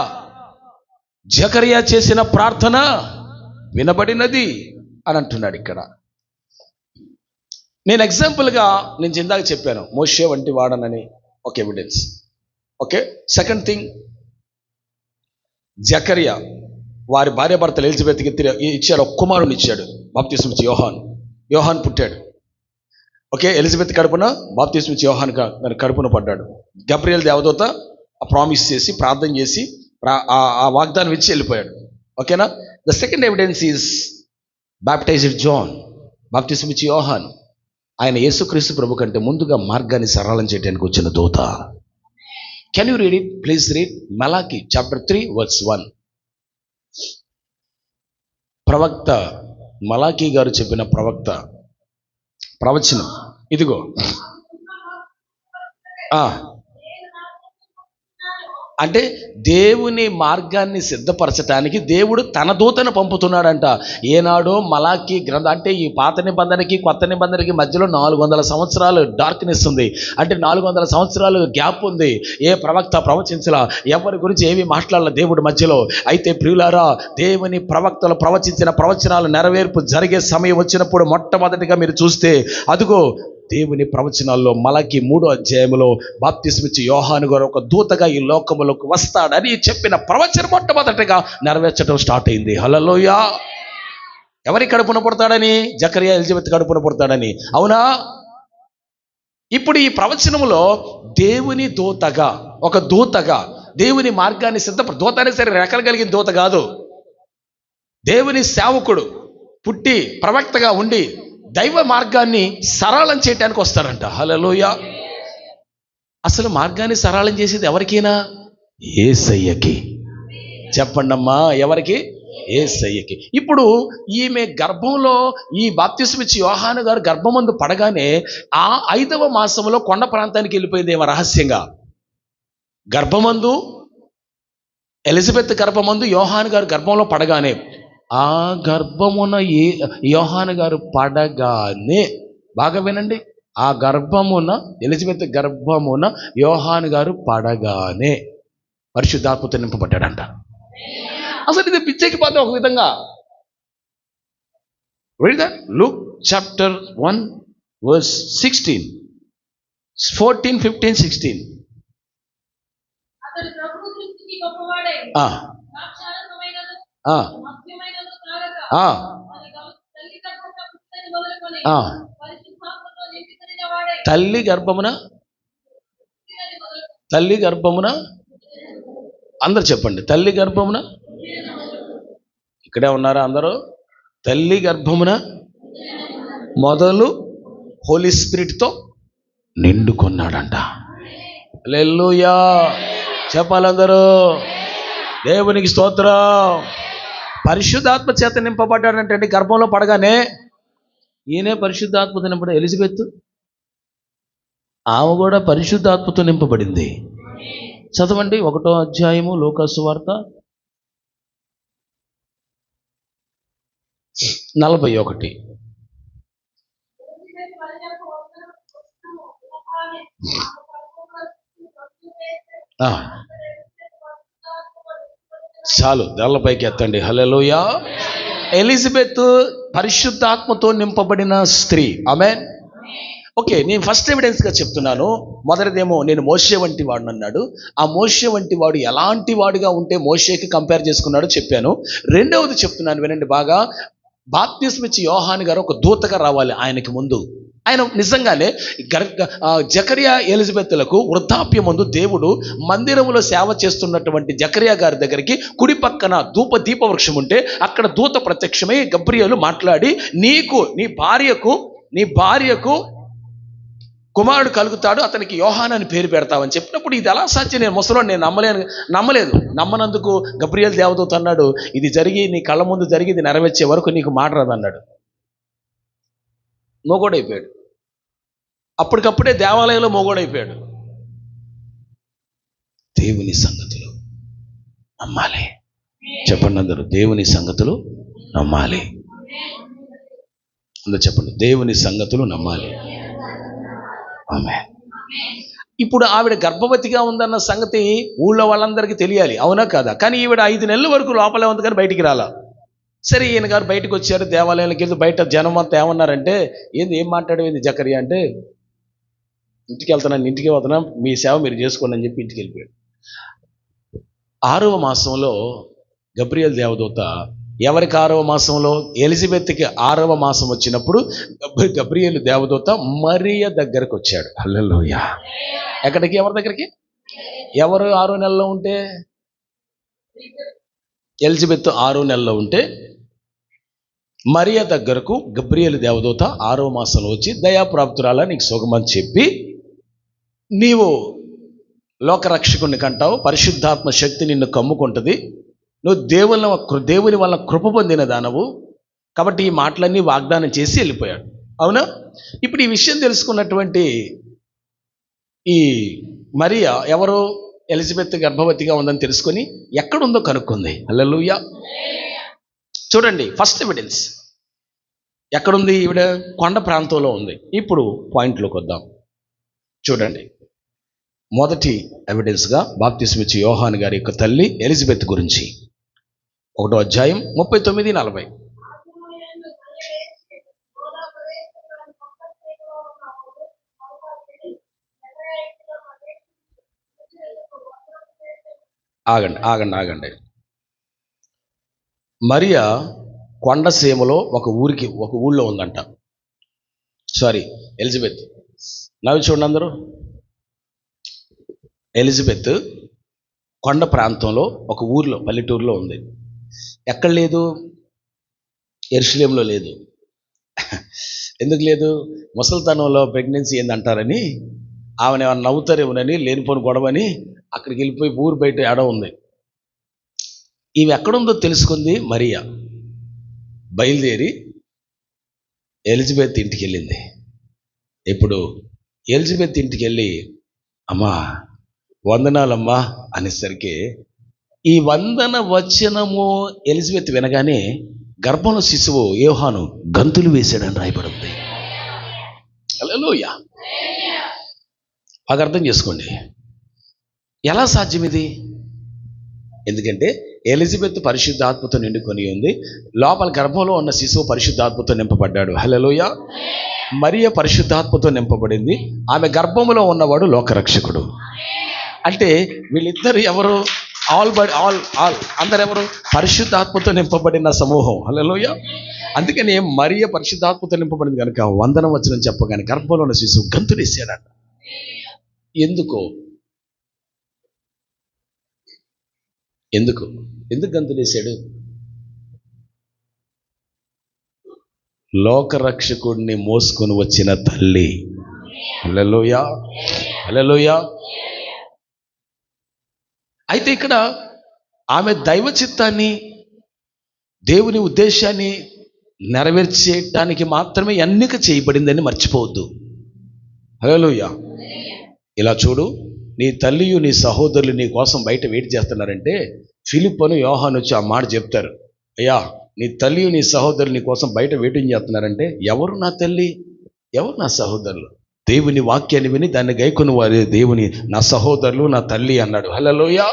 జకర్యా చేసిన ప్రార్థన వినబడినది అని అంటున్నాడు ఇక్కడ. నేను ఎగ్జాంపుల్గా నేను ఇందాక చెప్పాను మోషే వంటి వాడనని ఒక ఎవిడెన్స్. ఓకే. సెకండ్ థింగ్, జకర్యా వారి భార్యాభర్తలు ఎలిజబెత్కి ఇచ్చాడు, ఒక కుమారుని ఇచ్చాడు. బాప్తిస్మం ఇచ్చి యోహాన్ పుట్టాడు. ఓకే. ఎలిజబెత్ కడుపున బాప్తిస్మం ఇచ్చి యోహాన్ కడుపున పడ్డాడు. గబ్రియల్ దేవదూత ప్రామిస్ చేసి ప్రార్థన చేసి ఆ వాగ్దానం ఇచ్చి వెళ్ళిపోయాడు. ఓకేనా. The second evidence is baptised John, బాప్తిస్మం ఇచ్చి యోహాన్. ఆయన యేసుక్రీస్తు ప్రభు కంటే ముందుగా మార్గాన్ని సరళం చేయడానికి వచ్చిన దూత. Can you read it? Please read మలాకి చాప్టర్ 3 verse 1. ప్రవక్త మలాకి గారు చెప్పిన ప్రవచనం ఇదిగో. అంటే దేవుని మార్గాన్ని సిద్ధపరచడానికి దేవుడు తన దూతను పంపుతున్నాడంట. ఏనాడో మలాకి గ్రంథం అంటే ఈ పాత నిబంధనకి కొత్త నిబంధనకి మధ్యలో 400 సంవత్సరాలు డార్క్నెస్ ఉంది. అంటే 400 సంవత్సరాలు గ్యాప్ ఉంది. ఏ ప్రవక్త ప్రవచించలా, ఎవరి గురించి ఏమి మాట్లాడాల దేవుడి మధ్యలో. అయితే ప్రియులారా, దేవుని ప్రవక్తలు ప్రవచించిన ప్రవచనాలు నెరవేర్పు జరిగే సమయం వచ్చినప్పుడు మొట్టమొదటిగా మీరు చూస్తే అదిగో దేవుని ప్రవచనాల్లో మలాకి 3వ అధ్యాయంలో బాప్తిస్మం ఇచ్చి యోహాను గారు ఒక దూతగా ఈ లోకములోకి వస్తాడని చెప్పిన ప్రవచనం మొట్టమొదటిగా నెరవేర్చడం స్టార్ట్ అయింది. హల్లెలూయా. ఎవరి కడుపున పుడతాడని? జకర్యా ఎలిజబెత్ కడుపున పుడతాడని. అవునా? ఇప్పుడు ఈ ప్రవచనములో దేవుని దూతగా, ఒక దూతగా దేవుని మార్గాన్ని దూత అనేది సరే రెక్కలు కలిగిన దూత కాదు, దేవుని సేవకుడు పుట్టి ప్రవక్తగా ఉండి దైవ మార్గాన్ని సరళం చేయడానికి వస్తారంట. హల్లెలూయా. అసలు మార్గాన్ని సరళం చేసేది ఎవరికైనా? యేసయ్యకి. చెప్పండమ్మా, ఎవరికి? యేసయ్యకి. ఇప్పుడు ఈమె గర్భంలో ఈ బాప్తిస్మిచ్చి యోహాను గారు గర్భమందు పడగానే ఆ 5వ మాసంలో కొండ ప్రాంతానికి వెళ్ళిపోయింది ఏమో రహస్యంగా. గర్భమందు ఎలిజబెత్ గర్భమందు యోహాను గారు గర్భంలో పడగానే, ఆ గర్భమున యోహాను గారు పడగానే, బాగా వినండి, ఆ గర్భమున ఎలిజబెత్ గర్భమున యోహాను గారు పడగానే పరిశుద్ధాత్మతో నింపబడ్డాడంట. అసలు ఇది పిచ్చెక్కి పోతే ఒక విధంగా. Read that. Luke chapter 1 verse 16, 14, 15, 16. తల్లి గర్భమున అందరు చెప్పండి, తల్లి గర్భమున. ఇక్కడే ఉన్నారా అందరూ? తల్లి గర్భమున మొదలు హోలీ స్పిరిట్తో నిండుకొన్నాడంట. హల్లెలూయా చెప్పాలందరూ. దేవునికి స్తోత్రం. పరిశుద్ధాత్మ చేత నింపబడ్డాడంటే గర్భంలో పడగానే. ఈయనే పరిశుద్ధాత్మతో నింపబడి ఎలిజబెత్ ఆమె కూడా పరిశుద్ధాత్మతో నింపబడింది. చదవండి 1వ అధ్యాయము లూకా సువార్త 41. చాలు, దళ్ళపైకి ఎత్తండి. హల్లెలూయా. ఎలిజబెత్ పరిశుద్ధాత్మతో నింపబడిన స్త్రీ. ఆమేన్. ఓకే, నేను ఫస్ట్ ఎవిడెన్స్గా చెప్తున్నాను. మొదటిదేమో నేను మోషే వంటి వాడు అన్నాడు. ఆ మోషే వంటి వాడు ఎలాంటి వాడుగా ఉంటే మోషేకి కంపేర్ చేసుకున్నాడో చెప్పాను. రెండవది చెప్తున్నాను, వినండి బాగా. బాప్తిస్మిచ్చి యోహాను గారు ఒక దూతగా రావాలి ఆయనకి ముందు. ఆయన నిజంగానే జకరియా ఎలిజబెత్లకు వృద్ధాప్యమందు దేవుడు మందిరంలో సేవ చేస్తున్నటువంటి జకరియా గారి దగ్గరికి కుడి పక్కన దీప వృక్షం ఉంటే అక్కడ దూత ప్రత్యక్షమై గబ్రియేలు మాట్లాడి, నీకు నీ భార్యకు కుమారుడు కలుగుతాడు, అతనికి యోహాను అని పేరు పెడతావని చెప్పినప్పుడు, ఇది ఎలా సాధ్యం? నేను ముసలోని, నేను నమ్మలేదు. నమ్మనందుకు గబ్రియేలు దేవదూత అన్నాడు, ఇది జరిగి నీ కళ్ళ ముందు జరిగి ఇది నెరవేర్చే వరకు నీకు మాట రాదన్నాడు. మోగోడైపోయాడు. అప్పటికప్పుడే దేవాలయంలో మోగోడైపోయాడు. దేవుని సంగతులు నమ్మాలి. చెప్పండి అందరూ, దేవుని సంగతులు నమ్మాలి. అందరూ చెప్పండి, దేవుని సంగతులు నమ్మాలి. ఆమె. ఇప్పుడు ఆవిడ గర్భవతిగా ఉందన్న సంగతి ఊళ్ళో వాళ్ళందరికీ తెలియాలి, అవునా కాదా? కానీ ఈవిడ 5 నెలల వరకు లోపలే ఉంది కానీ బయటికి రాలా. సరే, ఈయన గారు బయటకు వచ్చారు, దేవాలయానికి వెళ్తే బయట జనం అంతా ఏమన్నారంటే, ఏం మాట్లాడేది జకరియా అంటే, ఇంటికి వెళ్తున్నా, మీ సేవ మీరు చేసుకోండి అని చెప్పి ఇంటికి వెళ్ళిపోయాడు. 6వ మాసంలో గబ్రియేలు దేవదూత, ఎవరికి 6వ మాసంలో? ఎలిజబెత్కి 6వ మాసం వచ్చినప్పుడు గబ్రియేలు దేవదూత మరియ దగ్గరకు వచ్చాడు. హల్లెలూయా. ఎక్కడికి? ఎవరి దగ్గరికి? ఎవరు 6 నెలల్లో ఉంటే? ఎలిజబెత్ 6 నెలల్లో ఉంటే మరియ దగ్గరకు గబ్రియేలు దేవదూత 6వ మాసంలో వచ్చి, దయాప్రాప్తురాలా, నీకు సుఖమని చెప్పి, నీవు లోకరక్షకుడిని కంటావు, పరిశుద్ధాత్మ శక్తి నిన్ను కమ్ముకుంటుంది, నువ్వు దేవుని వల్ల కృప పొందిన దానవు, కాబట్టి ఈ మాటలన్నీ వాగ్దానం చేసి వెళ్ళిపోయాడు. అవునా? ఇప్పుడు ఈ విషయం తెలుసుకున్నటువంటి ఈ మరియా ఎవరు? ఎలిజబెత్ గర్భవతిగా ఉందని తెలుసుకొని ఎక్కడుందో కనుక్కుంది. హల్లెలూయా. చూడండి, ఫస్ట్ ఎవిడెన్స్ ఎక్కడుంది? ఈవిడ కొండ ప్రాంతంలో ఉంది. ఇప్పుడు పాయింట్లోకి వద్దాం. చూడండి, మొదటి ఎవిడెన్స్గా బాప్తిస్మిచ్చి యోహాను గారి యొక్క తల్లి ఎలిజబెత్ గురించి 1వ అధ్యాయం 39, 40. ఆగండి. మరియా కొండసీమలో ఒక ఊళ్ళో ఉందంట. ఎలిజబెత్ నవ్వి చూడండి అందరూ. ఎలిజబెత్ కొండ ప్రాంతంలో ఒక ఊర్లో, పల్లెటూరులో ఉంది. ఎక్కడ లేదు? యెరూషలేములో లేదు. ఎందుకు లేదు? ముసలితనంలో ప్రెగ్నెన్సీ ఏందంటారని, ఆమెను ఏమన్నా నవ్వుతారేమోనని, లేనిపోని గొడవని అక్కడికి వెళ్ళిపోయి ఊరు బయట ఏడ ఉంది. ఈమె ఎక్కడుందో తెలుసుకుంది మరియా. బయలుదేరి ఎలిజబెత్ ఇంటికి వెళ్ళింది. ఇప్పుడు ఎలిజబెత్ ఇంటికి వెళ్ళి, అమ్మా వందనాలమ్మా అనేసరికి, ఈ వందన వచనము ఎలిజబెత్ వినగానే గర్భంలో శిశువు యోహాను గంతులు వేసాడని రాయబడింది. హల్లెలూయా. బాగా అర్థం చేసుకోండి, ఎలా సాధ్యం ఇది? ఎందుకంటే ఎలిజబెత్ పరిశుద్ధాత్మతో నిండుకొని ఉంది, లోపల గర్భంలో ఉన్న శిశువు పరిశుద్ధాత్మతో నింపబడ్డాడు. హల్లెలూయా. మరియ పరిశుద్ధాత్మతో నింపబడింది, ఆమె గర్భంలో ఉన్నవాడు లోకరక్షకుడు. అంటే వీళ్ళిద్దరు ఎవరు? అందరెవరు? పరిశుద్ధాత్మతో నింపబడిన సమూహం. హల్లెలూయా. అందుకని మరియ పరిశుద్ధాత్మతో నింపబడింది కనుక వందనం వచనం చెప్పగానే గర్భంలో ఉన్న శిశువు గంతులేసాడట. ఎందుకు ఎందుకు ఎందుకు గంతులేసాడు? లోకరక్షకుడిని మోసుకొని వచ్చిన తల్లి. హల్లెలూయా, హల్లెలూయా. అయితే ఇక్కడ ఆమె దైవ చిత్తాన్ని, దేవుని ఉద్దేశాన్ని నెరవేర్చేయటానికి మాత్రమే ఎన్నిక చేయబడిందని మర్చిపోవద్దు. హల్లెలూయా. ఇలా చూడు, నీ తల్లియు నీ సహోదరులు నీ కోసం బయట వెయిట్ చేస్తున్నారంటే ఫిలిప్పును యోహాను వచ్చి ఆ మాట చెప్తారు, అయ్యా నీ తల్లియు నీ సహోదరులు నీ కోసం బయట వెయిటింగ్ చేస్తున్నారంటే ఎవరు నా తల్లి, ఎవరు నా సహోదరులు? దేవుని వాక్యాన్ని విని దాన్ని గైకొని వారి దేవుని నా సహోదరులు నా తల్లి అన్నాడు. హల్లెలూయా.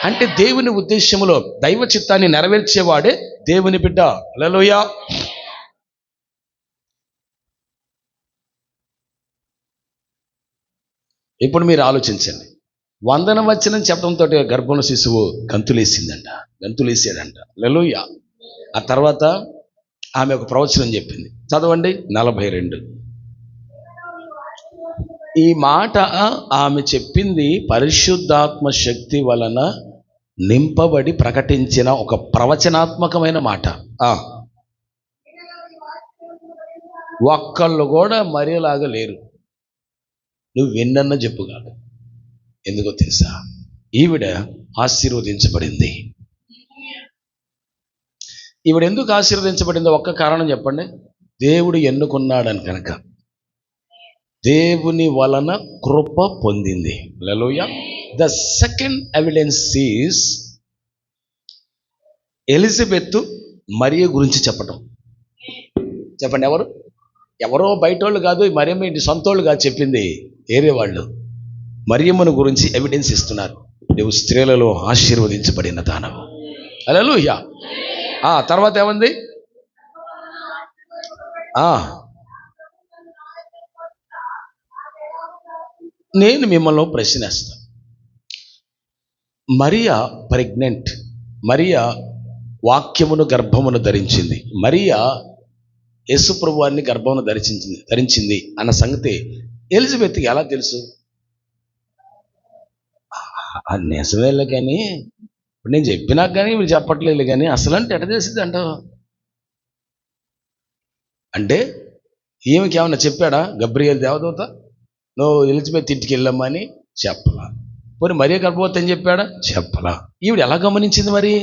అంటే దేవుని ఉద్దేశంలో దైవ చిత్తాన్ని నెరవేర్చేవాడే దేవుని బిడ్డ. హల్లెలూయా. ఇప్పుడు మీరు ఆలోచించండి, వందన వచనం చెప్పడంతో గర్భంలో శిశువు గంతులేసాడంట. హల్లెలూయా. ఆ తర్వాత ఆమె ఒక ప్రవచనం చెప్పింది, చదవండి 42. ఈ మాట ఆమె చెప్పింది పరిశుద్ధాత్మ శక్తి వలన నింపబడి ప్రకటించిన ఒక ప్రవచనాత్మకమైన మాట. ఒక్కళ్ళు కూడా మరేలాగా లేరు. నువ్వు విన్నన్న చెప్పు కాదు. ఎందుకో తెలుసా? ఈవిడ ఆశీర్వదించబడింది. ఈవిడ ఎందుకు ఆశీర్వదించబడిందో ఒక్క కారణం చెప్పండి. దేవుడు ఎన్నుకున్నాడని కనుక, దేవుని వలన కృప పొందింది. హల్లెలూయా. The second evidence is Elizabeth మరియ గురించి చెప్పటం. చెప్పండి, ఎవరో బయట వాళ్ళు కాదు, మరియమ్మ ఇంటి సొంత వాళ్ళు కాదు చెప్పింది, వేరే వాళ్ళు మరియమ్మను గురించి ఎవిడెన్స్ ఇస్తున్నారు. నువ్వు స్త్రీలలో ఆశీర్వదించబడిన దానవు. హల్లెలూయా. తర్వాత ఏమంది? నేను మిమ్మల్ని ప్రశ్నిస్తాను. మరియా ప్రెగ్నెంట్, మరియా వాక్యమును గర్భమును ధరించింది, మరియా యేసు ప్రభువాన్ని గర్భమును ధరించింది అన్న సంగతి ఎలిజబెత్కి ఎలా తెలుసు? నిజమేలే కానీ ఇప్పుడు నేను చెప్పినాక కానీ మీరు చెప్పట్లేదు కానీ అసలు అంటే ఎట చేసింది అంటావు? అంటే ఈమెకి ఏమన్నా చెప్పాడా గబ్రియేల్ దేవదూత, నువ్వు ఎలిజబెత్ ఇంటికి వెళ్ళమ్మా అని? చెప్పలా. పోనీ మరియ గర్భవతి అని చెప్పాడా? చెప్పలా. ఈవిడ ఎలా గమనించింది మరి?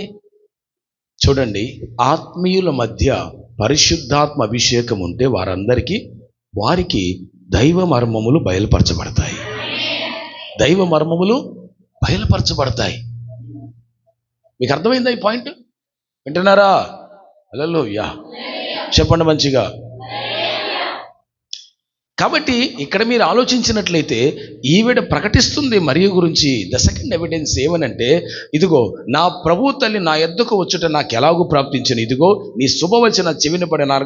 చూడండి, ఆత్మీయుల మధ్య పరిశుద్ధాత్మ అభిషేకం ఉంటే వారికి దైవ మర్మములు బయలుపరచబడతాయి. దైవ మర్మములు బయలుపరచబడతాయి. మీకు అర్థమైందా ఈ పాయింట్? వింటున్నారా? హల్లెలూయా. చెప్పండి మంచిగా. కాబట్టి ఇక్కడ మీరు ఆలోచించినట్లయితే ఈవిడ ప్రకటిస్తుంది మరియ గురించి. ద సెకండ్ ఎవిడెన్స్ ఏమనంటే, ఇదిగో నా ప్రభు తల్లి నా యొద్దకు వచ్చుట నాకు ఎలాగూ ప్రాప్తించను, ఇదిగో నీ శుభవచన చెవిన పడి నా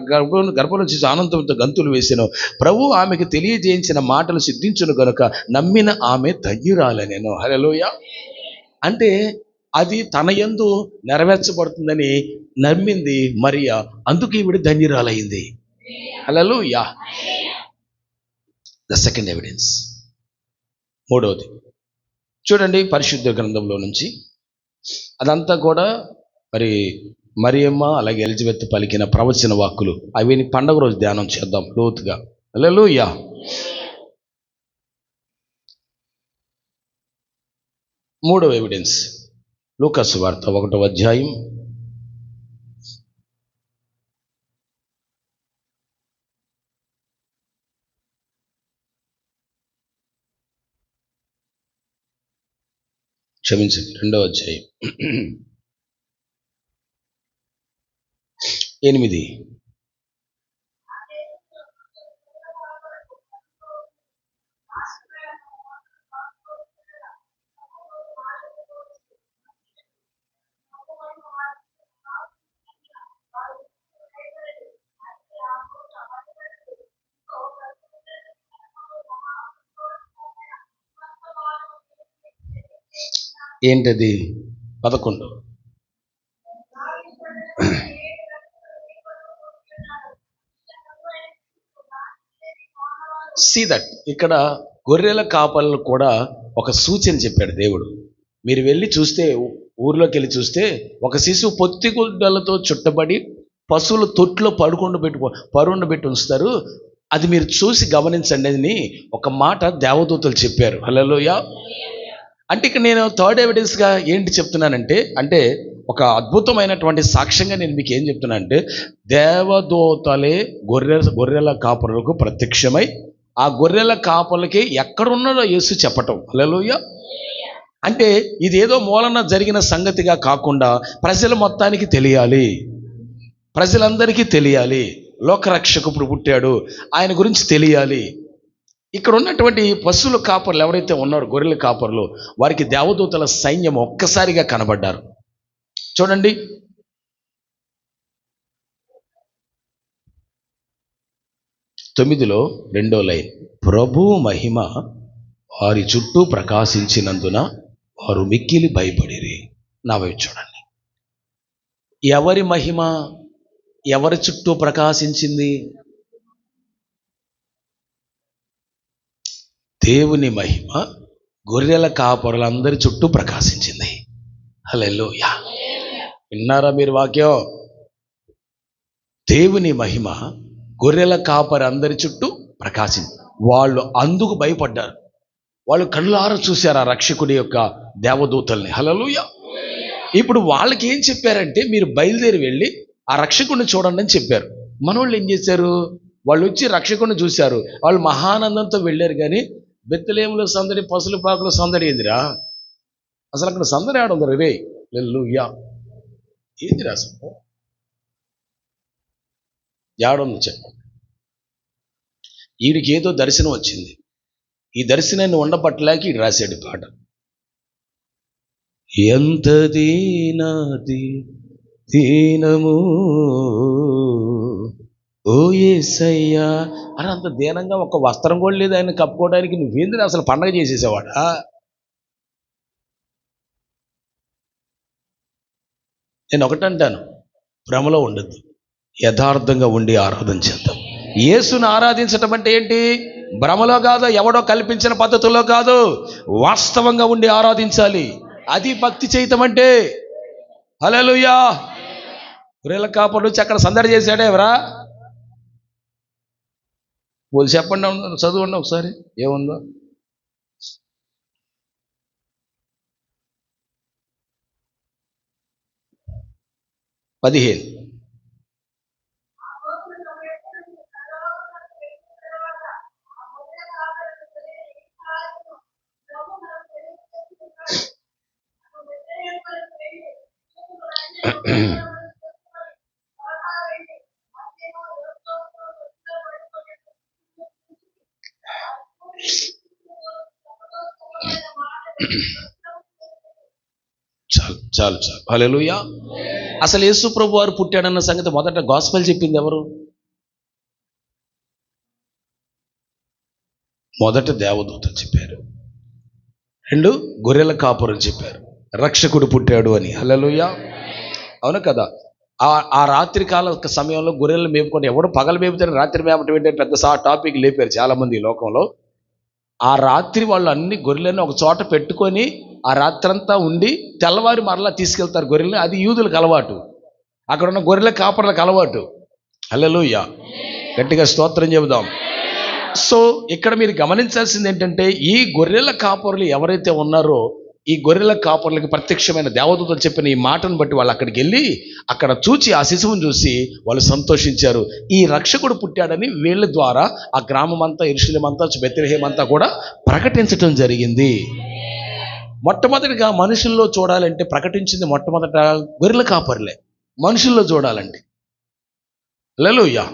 గర్భం నుంచి ఆనందంతో గంతులు వేసాను, ప్రభు ఆమెకు తెలియజేయించిన మాటలు సిద్ధించును గనుక నమ్మిన ఆమె ధన్యురాలెనెను. హల్లెలూయా. అంటే అది తన యందు నెరవేర్చబడుతుందని నమ్మింది మరియ, అందుకు ఈవిడ ధన్యురాలైంది. హల్లెలూయా. The second evidence. మూడవది చూడండి, పరిశుద్ధ గ్రంథంలో నుంచి అదంతా కూడా మరి మరియమ్మ అలాగే ఎలిజబెత్ పలికిన ప్రవచన వాక్కులు. అవి పండగ రోజు ధ్యానం చేద్దాం లోతుగా. హల్లెలూయా. మూడవ ఎవిడెన్స్ లూకా సువార్త 1వ అధ్యాయం క్షమించండి 2వ అధ్యాయం 8. ఏంటది? 11. సీ దట్ ఇక్కడ గొర్రెల కాపర్లు కూడా ఒక సూచన చెప్పాడు దేవుడు. మీరు వెళ్ళి చూస్తే, ఊర్లోకి వెళ్ళి చూస్తే ఒక శిశువు పొత్తిగుడ్డలతో చుట్టబడి పశువుల తొట్లో పరుండబెట్టి ఉంచుతారు. అది మీరు చూసి గమనించండి అని ఒక మాట దేవదూతలు చెప్పారు. హల్లెలూయా. అంటే ఇక్కడ నేను థర్డ్ ఎవిడెన్స్గా ఏంటి చెప్తున్నానంటే, అంటే ఒక అద్భుతమైనటువంటి సాక్ష్యంగా నేను మీకు ఏం చెప్తున్నానంటే, దేవదూతలే గొర్రెల కాపరులకు ప్రత్యక్షమై ఆ గొర్రెల కాపర్లకి ఎక్కడున్నాడో యేసు చెప్పటం. హల్లెలూయా. అంటే ఇదేదో మూలన జరిగిన సంగతిగా కాకుండా ప్రజల మొత్తానికి తెలియాలి, ప్రజలందరికీ తెలియాలి. లోకరక్షకుడు పుట్టాడు, ఆయన గురించి తెలియాలి. ఇక్కడ ఉన్నటువంటి పశువుల కాపర్లు ఎవరైతే ఉన్నారో, గొర్రెల కాపర్లు, వారికి దేవదూతల సైన్యం ఒక్కసారిగా కనబడ్డారు. చూడండి, 9లో 2వ లైన్. ప్రభువు మహిమ వారి చుట్టూ ప్రకాశించినందున వారు మిక్కిలి భయపడిరి. నా వైపు చూడండి. ఎవరి మహిమ ఎవరి చుట్టూ ప్రకాశించింది? దేవుని మహిమ గొర్రెల కాపరులందరి చుట్టూ ప్రకాశించింది. హల్లెలూయా. విన్నారా మీరు వాక్యం? దేవుని మహిమ గొర్రెల కాపరి అందరి చుట్టూ ప్రకాశించింది. వాళ్ళు అందుకు భయపడ్డారు. వాళ్ళు కళ్ళారా చూశారు ఆ రక్షకుడి యొక్క దేవదూతల్ని. హల్లెలూయా. ఇప్పుడు వాళ్ళకి ఏం చెప్పారంటే, మీరు బయలుదేరి వెళ్ళి ఆ రక్షకుడిని చూడండి అని చెప్పారు. మనోళ్ళు ఏం చేశారు? వాళ్ళు వచ్చి రక్షకుడిని చూశారు. వాళ్ళు మహానందంతో వెళ్ళారు. కానీ బెత్లెహేములో సందడి, పసుల పాకుల సందడి ఏందిరా? అసలు అక్కడ సందడి ఆడుందరు రే. హల్లెలూయా. ఏందిరా అసలు ఏడుంది చెప్పండి. వీడికి ఏదో దర్శనం వచ్చింది. ఈ దర్శనాన్ని ఉండబట్టలేక ఈడు రాశాడు పాట. ఎంత దీనము ఓ యేసయ్యా అని అంత దీనంగా ఒక వస్త్రం కూడా లేదు ఆయన కప్పుకోవడానికి. నువ్వేంద్ర అసలు పండగ చేసేసేవాడా? నేను ఒకటంటాను, భ్రమలో ఉండద్దు, యథార్థంగా ఉండి ఆరాధన చేద్దాం. యేసును ఆరాధించటం అంటే ఏంటి? భ్రమలో కాదు, ఎవడో కల్పించిన పద్ధతుల్లో కాదు, వాస్తవంగా ఉండి ఆరాధించాలి. అది భక్తి చేయటం అంటే. హల్లెలూయా. గొర్రెల కాపర్లు వచ్చి అక్కడ సందడి చేశాడే ఎవరా? వాళ్ళు చెప్పండి, చదవండి ఒకసారి ఏముందో. పదిహేను. చాలు. హల్లెలూయా. అసలు యేసు ప్రభు వారు పుట్టాడన్న సంగతి మొదట గాస్పెల్ చెప్పింది ఎవరు? మొదట దేవదూతలు చెప్పారు. 2 గొర్రెల కాపరులు చెప్పారు రక్షకుడు పుట్టాడు అని. హల్లెలూయా. అవును కదా? ఆ రాత్రి కాల సమయంలో గొర్రెలు మేపుకుంటే, ఎవడు పగలు మేపుతారు, రాత్రి మేపటం ఏంటంటే పెద్ద టాపిక్ లేపారు చాలామంది ఈ లోకంలో. ఆ రాత్రి వాళ్ళు అన్ని గొర్రెలను ఒక చోట పెట్టుకొని ఆ రాత్రంతా ఉండి తెల్లవారి మరలా తీసుకెళ్తారు గొర్రెలు. అది యూదులకు అలవాటు, అక్కడ ఉన్న గొర్రెల కాపర్లకు అలవాటు. హల్లెలూయా, గట్టిగా స్తోత్రం చెబుదాం. సో ఇక్కడ మీరు గమనించాల్సింది ఏంటంటే, ఈ గొర్రెల కాపరులు ఎవరైతే ఉన్నారో, ఈ గొర్రెల కాపరులకి ప్రత్యక్షమైన దేవదూతలు చెప్పిన ఈ మాటను బట్టి వాళ్ళు అక్కడికి వెళ్ళి అక్కడ చూచి ఆ శిశువుని చూసి వాళ్ళు సంతోషించారు. ఈ రక్షకుడు పుట్టాడని వీళ్ళ ద్వారా ఆ గ్రామం అంతా, యెరూషలేము అంతా, బెత్లెహేము అంతా కూడా ప్రకటించడం జరిగింది. మొట్టమొదటిగా మనుషుల్లో చూడాలంటే ప్రకటించింది మొట్టమొదట గొర్రెల కాపరులే. మనుషుల్లో చూడాలండి. హల్లెలూయా.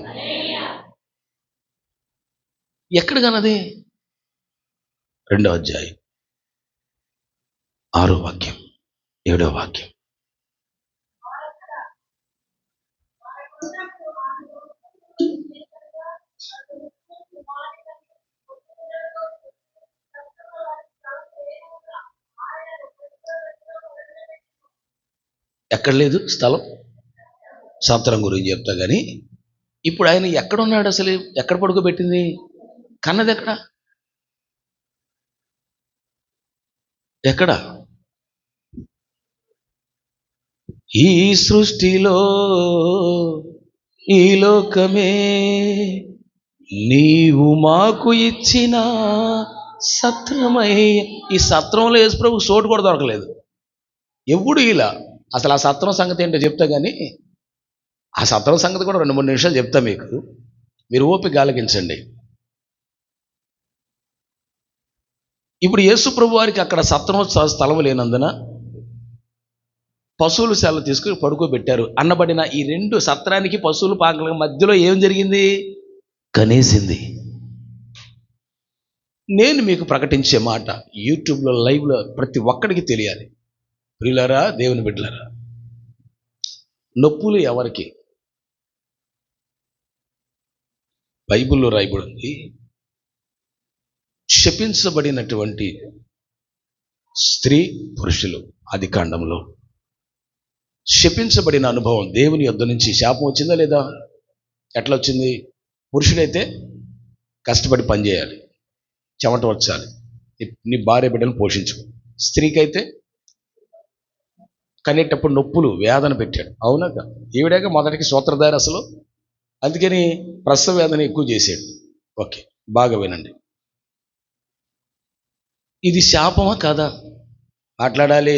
ఎక్కడ కనది? 2వ అధ్యాయం 6వ వాక్యం 7వ వాక్యం. ఎక్కడ లేదు స్థలం, సత్రం గురించి చెప్తా కానీ ఇప్పుడు ఆయన ఎక్కడున్నాడు? అసలు ఎక్కడ పడుకోబెట్టింది? కన్నది ఎక్కడ? ఎక్కడ? ఈ సృష్టిలో ఈ లోకమే నీవు మాకు ఇచ్చిన సత్రమై. ఈ సత్రంలో యేసుప్రభుకు చోటు కూడా దొరకలేదు. ఎప్పుడు ఇలా అసలు ఆ సత్రం సంగతి ఏంటో చెప్తా కానీ, ఆ సత్రం సంగతి కూడా 2-3 నిమిషాలు చెప్తా మీకు. మీరు ఓపిక ఆలకించండి. ఇప్పుడు యేసు ప్రభు వారికి అక్కడ సత్రం స్థలం లేనందున పశువుల శాల తీసుకుని పడుకోబెట్టారు. అన్నబడిన ఈ 2 సత్రానికి పశువుల పాకల మధ్యలో ఏం జరిగింది? కనేసింది. నేను మీకు ప్రకటించే మాట యూట్యూబ్లో లైవ్లో ప్రతి ఒక్కడికి తెలియాలి. ప్రియులారా, దేవుని బిడ్డలారా, నొప్పులు ఎవరికి? బైబిల్లో రాయబడింది, శపించబడినటువంటి స్త్రీ పురుషులు ఆదికాండంలో శపించబడిన అనుభవం. దేవుని యొద్ద నుంచి శాపం వచ్చిందా లేదా? ఎట్లా వచ్చింది? పురుషుడైతే కష్టపడి పనిచేయాలి, చెమట వచ్చాలి, నీ భార్య బిడ్డను పోషించు. స్త్రీకైతే కనేటప్పుడు నొప్పులు, వేదన పెట్టాడు. అవునాక ఈవిడాక మొదటికి సూత్రధారి అసలు, అందుకని ప్రసవ వేదన ఎక్కువ చేశాడు. ఓకే, బాగా వినండి. ఇది శాపమా కాదా? మాట్లాడాలి,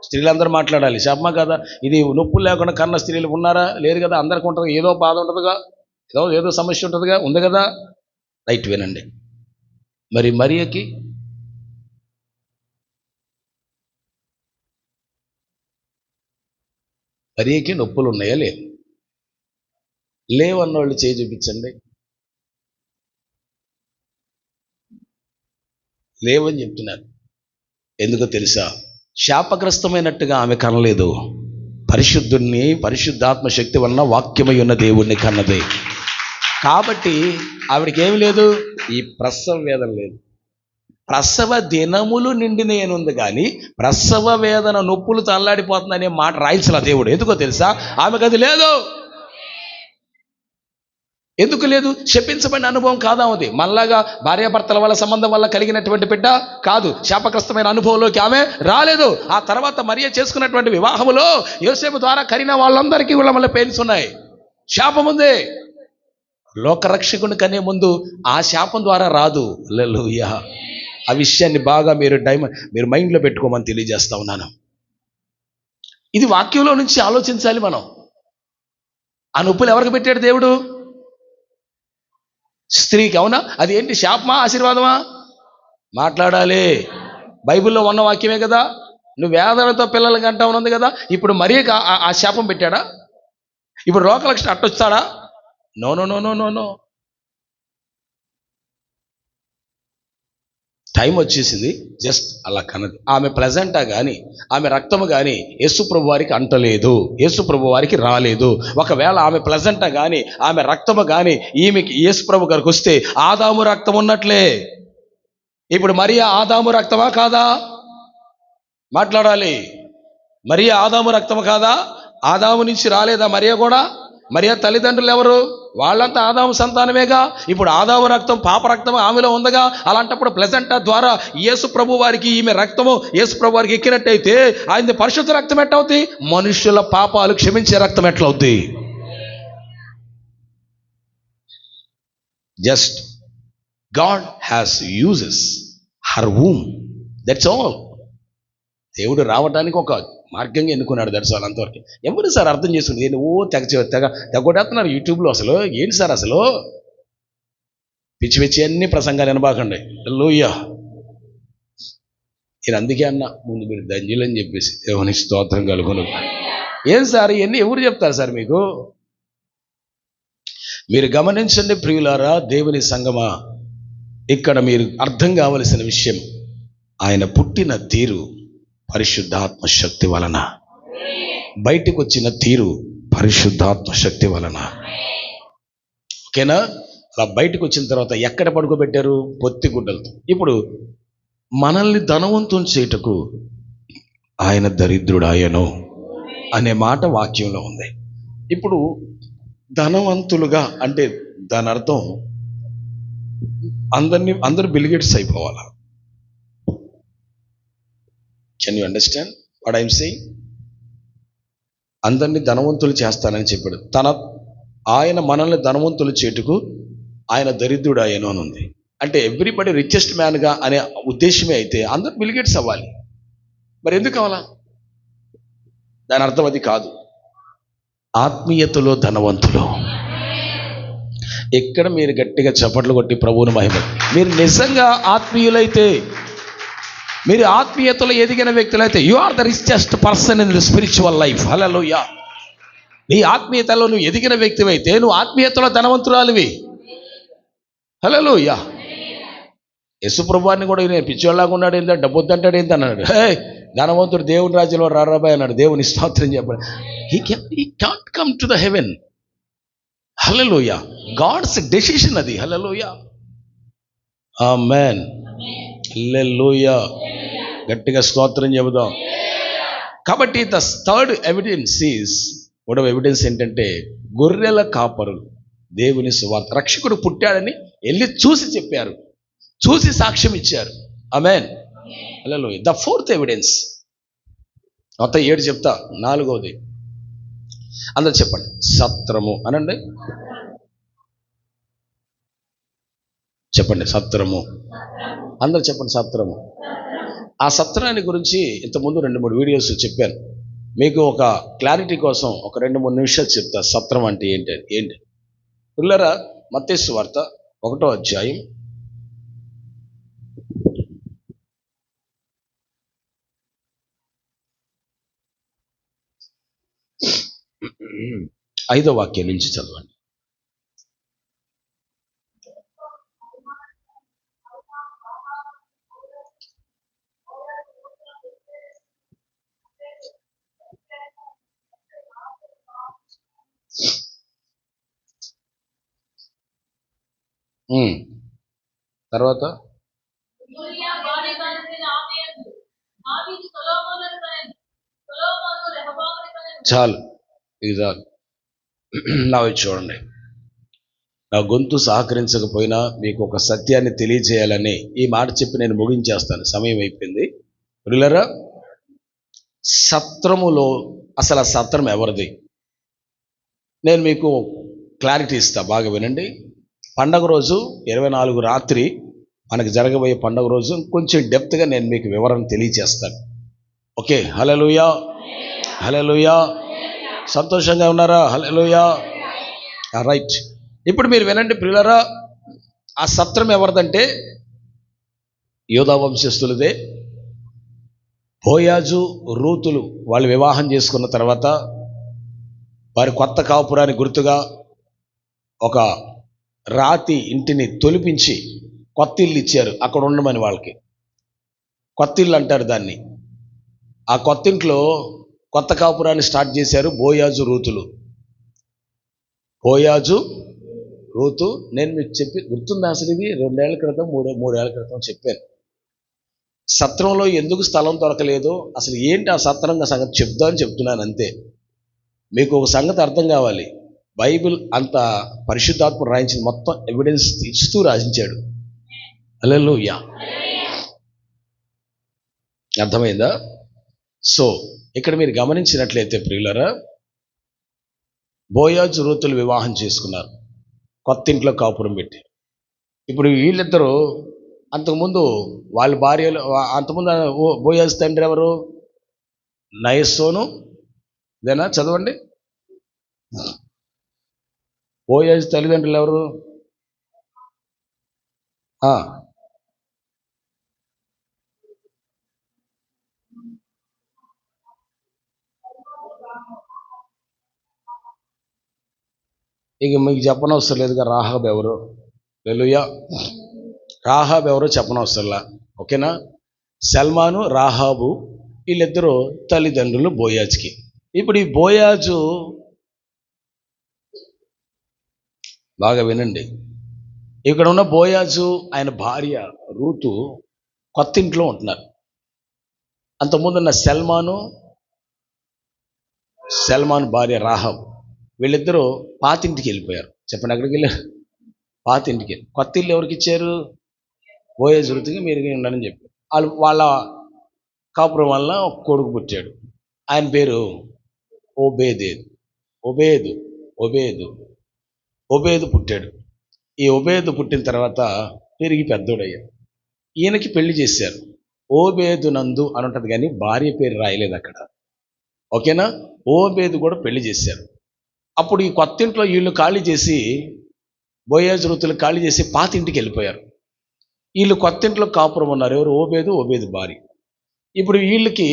స్త్రీలందరూ మాట్లాడాలి. శాపమా కాదా? ఇది నొప్పులు లేకుండా కన్న స్త్రీలు ఉన్నారా? లేరు కదా. అందరికి ఉంటుంది, ఏదో బాధ ఉంటుందిగా, ఏదో సమస్య ఉంటుందిగా, ఉంది కదా. రైట్, వినండి. మరి మరియకి నొప్పులు ఉన్నాయా? లేవన్నోళ్ళు చేయి చూపించండి. లేవని చెప్తున్నారు. ఎందుకో తెలుసా? శాపగ్రస్తమైనట్టుగా ఆమె కనలేదు. పరిశుద్ధుణ్ణి, పరిశుద్ధాత్మ శక్తి వలన వాక్యమై ఉన్న దేవుణ్ణి కన్నది. కాబట్టి ఆవిడకి ఏమి లేదు? ఈ ప్రసవ వేదన లేదు. ప్రసవ దినములు నిండినేనుంది కానీ ప్రసవ వేదన నొప్పులు తల్లాడిపోతుందనే మాట రాయించలా దేవుడు. ఎందుకో తెలుసా? ఆమెకు అది లేదు. ఎందుకు లేదు? శపించబడిన అనుభవం కాదా అది? మనలాగా భార్యాభర్తల వల్ల సంబంధం వల్ల కలిగినటువంటి బిడ్డ కాదు. శాపగ్రస్తమైన అనుభవంలోకి ఆమె రాలేదు. ఆ తర్వాత మరియ చేసుకున్నటువంటి వివాహములో యోసేపు ద్వారా కరిగిన వాళ్ళందరికీ కూడా మళ్ళీ పెయిన్స్ ఉన్నాయి, శాపం ఉంది. లోకరక్షకుని కనే ముందు ఆ శాపం ద్వారా రాదు. హల్లెలూయా. ఆ విషయాన్ని బాగా మీరు మైండ్లో పెట్టుకోమని తెలియజేస్తా ఉన్నాను. ఇది వాక్యంలో నుంచి ఆలోచించాలి మనం. ఆ నొప్పులు ఎవరికి పెట్టాడు దేవుడు? స్త్రీకి. అవునా? అది ఏంటి? శాపమా ఆశీర్వాదమా? మాట్లాడాలి. బైబిల్లో ఉన్న వాక్యమే కదా. నువ్వు వేదనతో పిల్లలకి అంటా ఉన్నది కదా. ఇప్పుడు మరియకి ఆ శాపం పెట్టాడా? ఇప్పుడు రోగలక్షణం అట్టొస్తాడా? No no no no no no. Time వచ్చేసింది, జస్ట్ అలా కన్నది. ఆమె ప్లెజెంటా కానీ ఆమె రక్తము కానీ యేసుప్రభు వారికి అంటలేదు, యేసుప్రభు వారికి రాలేదు. ఒకవేళ ఆమె ప్లెజెంటా కానీ ఆమె రక్తము కానీ ఈమెకి యేసుప్రభు గారికి వస్తే ఆదాము రక్తం ఉన్నట్లే. ఇప్పుడు మరియా ఆదాము రక్తమా కాదా? మాట్లాడాలి. మరియా ఆదాము రక్తము కాదా? ఆదాము నుంచి రాలేదా మరియా కూడా? మరియా తల్లిదండ్రులు ఎవరు? వాళ్ళంతా ఆదాము సంతానమేగా. ఇప్పుడు ఆదాము రక్తం పాప రక్తం ఆమెలో ఉందగా. అలాంటప్పుడు ప్లెజెంటా ద్వారా యేసు ప్రభు వారికి ఈమె రక్తము యేసు ప్రభు వారికి ఎక్కినట్టయితే ఆయనది పరిశుద్ధ రక్తం ఎట్లవుతుంది? మనుషుల పాపాలు క్షమించే రక్తం ఎట్లవుతుంది? Just God has uses her womb, that's all. దేవుడు రావడానికి ఒక మార్గంగా ఎన్నుకున్నాడు, దర్శనాలు అంతవరకు. ఎవరు సార్ అర్థం చేసుకుని నేను తెగొట్టేస్తున్నారు యూట్యూబ్లో. అసలు ఏంటి సార్ అసలు పిచ్చి పిచ్చి అన్ని ప్రసంగాలు వినబాకండి. హల్లెలూయా. నేను అందుకే అన్న ముందు మీరు ధన్యులని చెప్పేసి దేవుని స్తోత్రం కలుగును. ఏం సార్ ఇవన్నీ ఎవరు చెప్తారు సార్ మీకు? మీరు గమనించండి ప్రియులారా, దేవుని సంగమా, ఇక్కడ మీరు అర్థం కావలసిన విషయం, ఆయన పుట్టిన తీరు పరిశుద్ధాత్మ శక్తి వలన, బయటికి వచ్చిన తీరు పరిశుద్ధాత్మ శక్తి వలన. ఓకేనా? అలా బయటకు వచ్చిన తర్వాత ఎక్కడ పడుకోబెట్టారు? పొత్తిగుడ్డలతో. ఇప్పుడు మనల్ని ధనవంతుని చేయుటకు ఆయన దరిద్రుడాయను అనే మాట వాక్యంలో ఉంది. ఇప్పుడు ధనవంతులుగా అంటే దాని అర్థం అందరూ బిల్గేట్స్ అయిపోవాలా? Can you understand what I'm saying? అందరినీ ధనవంతులు చేస్తానని చెప్పాడు. ఆయన మనల్ని ధనవంతులు చేటుకు ఆయన దరిద్రుడు అయ్యను అని ఉంది. అంటే ఎవ్రీబడి రిచెస్ట్ మ్యాన్గా అనే ఉద్దేశమే అయితే అందరూ బిల్గేట్స్ అవ్వాలి. మరి ఎందుకు కావాలా? దాని అర్థం అది కాదు. ఆత్మీయతలో ధనవంతులు. ఎక్కడ మీరు గట్టిగా చప్పట్లు కొట్టి ప్రభువుని మహిమ, మీరు నిజంగా ఆత్మీయులైతే, మీరు ఆత్మీయతలో ఎదిగిన వ్యక్తులైతే, you are the richest person in the spiritual life. హల్లెలూయా. నీ ఆత్మీయతలో నువ్వు ఎదిగిన వ్యక్తివైతే నువ్వు ఆత్మీయతలో ధనవంతురాలివి. హల్లెలూయా. యేసు ప్రభువాన్ని కూడా నేను పిచ్చోళ్ళలాగా ఉన్నాడు ఏందా, డబ్బు వద్దంటాడు ఏంది అన్నాడు. ధనవంతుడు దేవుని రాజ్యంలో రారాబాయ్ అన్నాడు. దేవుని స్తోత్రం చెప్పాడు. He can't come to the heaven. Hallelujah. God's decision అది. హల్లెలూయా. ఆమేన్. హల్లెలూయా. గట్టిగా స్తోత్రం చెబుదాం. కాబట్టి ద థర్డ్ ఎవిడెన్స్ ఈజ్, మూడవ ఎవిడెన్స్ ఏంటంటే, గొర్రెల కాపరులు దేవుని సువార్త, రక్షకుడు పుట్టాడని వెళ్ళి చూసి చెప్పారు, చూసి సాక్ష్యం ఇచ్చారు. ఆమేన్. హల్లెలూయా. ద ఫోర్త్ ఎవిడెన్స్, మొత్తం 7 చెప్తా, 4వది అందరూ చెప్పండి. సత్రము అనండి, చెప్పండి. సత్రము అందరూ చెప్పండి. సత్రము. ఆ సత్రాన్ని గురించి ఇంతకుముందు 2-3 వీడియోస్ చెప్పాను. మీకు ఒక క్లారిటీ కోసం ఒక 2-3 నిమిషాలు చెప్తా. సత్రం అంటే ఏంటి పిల్లరా? మత్తయి సువార్త 1వ అధ్యాయం 5వ వాక్యం నుంచి చదవండి. తర్వాత చాలు, ఇది చాలు. నా చూడండి, నా గొంతు సహకరించకపోయినా మీకు ఒక సత్యాన్ని తెలియజేయాలని ఈ మాట చెప్పి నేను ముగించేస్తాను. సమయం అయిపోయింది. పిల్లరా, సత్రములో అసలు ఆ సత్రం ఎవరిది? నేను మీకు క్లారిటీ ఇస్తా, బాగా వినండి. పండగ రోజు 24 రాత్రి మనకు జరగబోయే పండగ రోజు కొంచెం డెప్త్గా నేను మీకు వివరణ తెలియచేస్తాను. ఓకే. హల్లెలూయా. హల్లెలూయా. సంతోషంగా ఉన్నారా? హల్లెలూయా. రైట్. ఇప్పుడు మీరు వినండి ప్రియులారా, ఆ సత్రం ఎవరిదంటే యూదా వంశస్థులదే. బోయాజు రూతులు వాళ్ళు వివాహం చేసుకున్న తర్వాత వారి కొత్త కాపురానికి గుర్తుగా ఒక రాతి ఇంటిని తొలిపించి కొత్త ఇల్లు ఇచ్చారు అక్కడ ఉండమని. వాళ్ళకి కొత్త ఇల్లు అంటారు దాన్ని. ఆ కొత్త ఇంట్లో కొత్త కాపురాన్ని స్టార్ట్ చేశారు బోయాజు రూతులు. బోయాజు రూతు, నేను మీకు చెప్పి గుర్తుందా? అసలు ఇది 2 ఏళ్ల క్రితం 3 ఏళ్ల క్రితం చెప్పాను. సత్రంలో ఎందుకు స్థలం దొరకలేదు, అసలు ఏంటి ఆ సత్రంగా సంగతి చెప్దామని చెప్తున్నాను అంతే. మీకు ఒక సంగతి అర్థం కావాలి. బైబిల్ అంత పరిశుద్ధాత్మ రాయించిన మొత్తం ఎవిడెన్స్ ఇస్తూ రాయించాడు. హల్లెలూయా. అర్థమైందా? సో ఇక్కడ మీరు గమనించినట్లయితే ప్రియులారా, బోయాజు రూతులు వివాహం చేసుకున్నారు, కొత్త ఇంట్లో కాపురం పెట్టి. ఇప్పుడు వీళ్ళిద్దరూ అంతకుముందు వాళ్ళ భార్యలు, అంతకుముందు బోయాజు తండ్రి ఎవరు? నయస్సోను. ఇదేనా? చదవండి. బోయాజు తల్లిదండ్రులు ఎవరు? ఇక మీకు చెప్పనవసరం లేదుగా రాహాబ్ ఎవరు. హల్లెలూయా. రాహాబ్ ఎవరో చెప్పనవసరంలా. ఓకేనా? సల్మాను, రాహాబు వీళ్ళిద్దరూ తల్లిదండ్రులు బోయాజుకి. ఇప్పుడు ఈ బోయాజు, బాగా వినండి, ఇక్కడ ఉన్న బోయాజు ఆయన భార్య రూతు కొత్త ఇంట్లో ఉంటున్నారు. అంతకుముందున్న సల్మాను భార్య రాహాబ్ వీళ్ళిద్దరూ పాతింటికి వెళ్ళిపోయారు. చెప్పండి, ఎక్కడికి వెళ్ళారు? పాతింటికి. కొత్త ఇల్లు ఎవరికి ఇచ్చారు? బోయాజు రూతుకి మీరు ఉండని చెప్పారు. వాళ్ళ కాపురం వల్ల ఒక కొడుకు పుట్టాడు. ఆయన పేరు ఒబేదు పుట్టాడు. ఈ ఒబేదు పుట్టిన తర్వాత పెరిగి పెద్దోడయ్యాడు. ఈయనకి పెళ్లి చేశారు. ఓబేదు నందు అని ఉంటుంది, కానీ భార్య పేరు రాయలేదు అక్కడ. ఓకేనా? ఓబేదు కూడా పెళ్లి చేశారు. అప్పుడు ఈ కొత్త ఇంట్లో వీళ్ళు ఖాళీ చేసి, బోయాజు రూతులు ఖాళీ చేసి పాతింటికి వెళ్ళిపోయారు. వీళ్ళు కొత్త ఇంట్లో కాపురం ఉన్నారు. ఎవరు? ఓబేదు భార్య. ఇప్పుడు వీళ్ళకి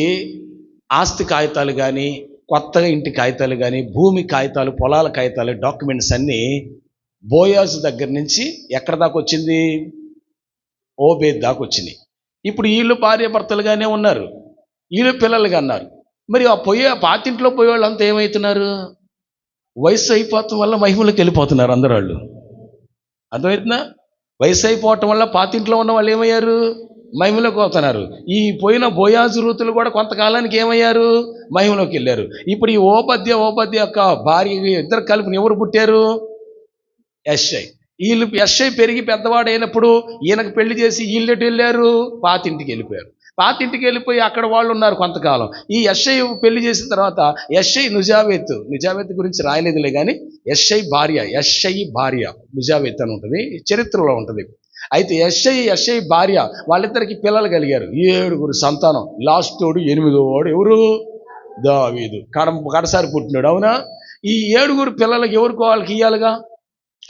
ఆస్తి కాగితాలు కానీ, కొత్తగా ఇంటి కాగితాలు కానీ, భూమి కాగితాలు, పొలాల కాగితాలు, డాక్యుమెంట్స్ అన్నీ బోయాజు దగ్గర నుంచి ఎక్కడ దాకా వచ్చింది? ఓబేదు దాకా వచ్చినాయి. ఇప్పుడు వీళ్ళు భార్య భర్తలుగానే ఉన్నారు, వీళ్ళు పిల్లలుగా అన్నారు. మరి ఆ పాతింట్లో పోయేవాళ్ళు అంతా ఏమవుతున్నారు? వయసు అయిపోవటం వల్ల మహిమలోకి వెళ్ళిపోతున్నారు అందరు వాళ్ళు. అర్థమవుతుందా? వయసు అయిపోవటం వల్ల పాతింట్లో ఉన్న వాళ్ళు ఏమయ్యారు? మహిమలోకి పోతున్నారు. ఈ పోయిన బోయాజు రూతులు కూడా కొంతకాలానికి ఏమయ్యారు? మహిమలోకి వెళ్ళారు. ఇప్పుడు ఈ ఓబద్య యొక్క భార్య ఇద్దరు కలిపి ఎవరు పుట్టారు? యెషై. వీళ్ళు యెషై పెరిగి పెద్దవాడు అయినప్పుడు ఈయనకు పెళ్లి చేసి వీళ్ళు ఎటు వెళ్ళారు? పాతింటికి వెళ్ళిపోయారు. పాతింటికి వెళ్ళిపోయి అక్కడ వాళ్ళు ఉన్నారు కొంతకాలం. ఈ యెషై పెళ్లి చేసిన తర్వాత యెషై నిజావేత్ గురించి రాయలేదులే కానీ, యెషై భార్య నిజావేత్ అని ఉంటుంది, చరిత్రలో ఉంటుంది. అయితే యెషై భార్య వాళ్ళిద్దరికి పిల్లలు కలిగారు. 7 సంతానం. లాస్టోడు 8వ వాడు ఎవరు? దావీదు. కడసారి పుట్టినాడు. అవునా? ఈ 7 పిల్లలకి ఎవరికి వాళ్ళకి ఇయ్యాలిగా.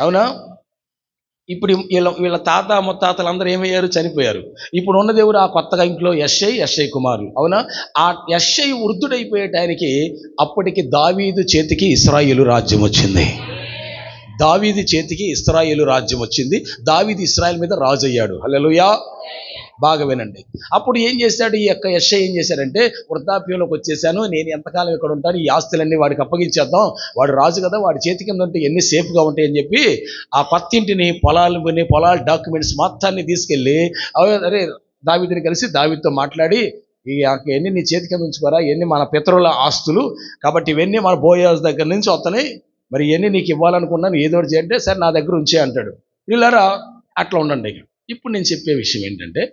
అవునా? ఇప్పుడు వీళ్ళ తాత ముత్తాతలు అందరూ ఏమయ్యారు? చనిపోయారు. ఇప్పుడు ఉన్నది ఎవరు? ఆ కొత్తగా ఇంట్లో యెషై కుమారులు. అవునా? ఆ యెషై వృద్ధుడైపోయే టైంకి అప్పటికి దావీదు చేతికి ఇశ్రాయేలు రాజ్యం వచ్చింది. దావీదు ఇశ్రాయేలు మీద రాజు అయ్యాడు. హల్లెలూయా. బాగా వినండి. అప్పుడు ఏం చేశాడు ఈ యొక్క యెషై? ఏం చేశాడంటే, వృద్ధాప్యంలోకి వచ్చేసాను, నేను ఎంతకాలం ఇక్కడ ఉంటాను, ఈ ఆస్తులన్నీ వాడికి అప్పగించేద్దాం, వాడు రాజు కదా, వాడి చేతి కింద ఉంటే ఎన్ని సేఫ్గా ఉంటాయని చెప్పి ఆ కొత్తింటిని, పొలాల డాక్యుమెంట్స్ మొత్తాన్ని తీసుకెళ్ళి దావీదుని కలిసి దావీదుతో మాట్లాడి, ఇవన్నీ నీ చేతి కింద ఉంచుకోరా, ఇవన్నీ మన పితరుల ఆస్తులు కాబట్టి ఇవన్నీ మన బోయాజు దగ్గర నుంచి వస్తున్నాయి, మరి ఇవన్నీ నీకు ఇవ్వాలనుకున్నాను, ఏదో ఒకటి చేయంటే సరే నా దగ్గర ఉంచే అంటాడు. వీళ్ళారా అట్లా ఉండండి. ఇప్పుడు నేను చెప్పే విషయం ఏంటంటే,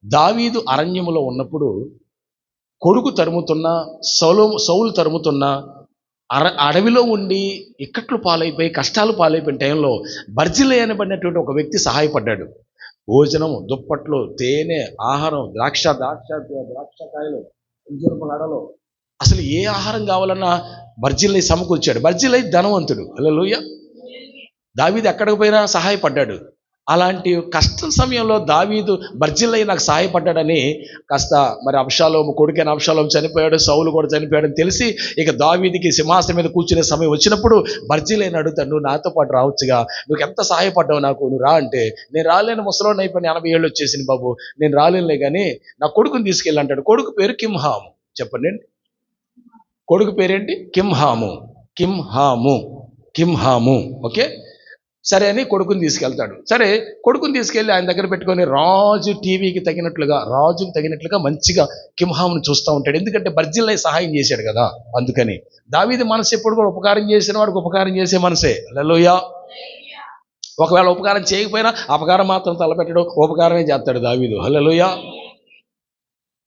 దావీదు అరణ్యములో ఉన్నప్పుడు కొడుకు తరుముతున్న సౌలు తరుముతున్న అడవిలో ఉండి ఇక్కట్లు పాలైపోయి కష్టాలు పాలైపోయిన టైంలో బర్జిల్లై అనబడినటువంటి ఒక వ్యక్తి సహాయపడ్డాడు. భోజనం, దుప్పట్లు, తేనె, ఆహారం, ద్రాక్షకాయలు, గడలు, అసలు ఏ ఆహారం కావాలన్నా బర్జిల్లై సమకూర్చాడు. బర్జిల్లై ధనవంతుడు. హల్లెలూయా. దావీదు ఎక్కడికి పోయినా సహాయపడ్డాడు. అలాంటి కష్టం సమయంలో దావీదు బర్జిల్లై నాకు సహాయపడ్డాడని కాస్త మరి కొడుకైన అబ్షాలోము చనిపోయాడు, సౌలు కూడా చనిపోయాడని తెలిసి ఇక దావీదుకి సింహాసనం మీద కూర్చునే సమయం వచ్చినప్పుడు బర్జిల్లైని అడుగుతాడు, నువ్వు నాతో పాటు రావచ్చుగా, నువ్వు ఎంత సహాయపడ్డావు నాకు, నువ్వు రా అంటే, నేను రాలేను, ముసలోని అయిపోయిన 80 ఏళ్ళు వచ్చేసింది బాబు, నేను రాలేనులే కానీ నా కొడుకుని తీసుకెళ్ళి అంటాడు. కొడుకు పేరు కింహాము. చెప్పండి, కొడుకు పేరేంటి? కింహాము. ఓకే. సరే అని కొడుకుని తీసుకెళ్తాడు. సరే కొడుకుని తీసుకెళ్ళి ఆయన దగ్గర పెట్టుకొని రాజుకి తగినట్లుగా మంచిగా కింహామును చూస్తూ ఉంటాడు. ఎందుకంటే బర్జిల్లై సహాయం చేశాడు కదా, అందుకని. దావీదు మనసు ఎప్పుడు కూడా ఉపకారం చేసిన వాడికి ఉపకారం చేసే మనసే. హల్లెలూయా. ఒకవేళ ఉపకారం చేయకపోయినా అపకారం మాత్రం తలపెట్టడం, ఉపకారమే చేస్తాడు దావీదు. హల్లెలూయా.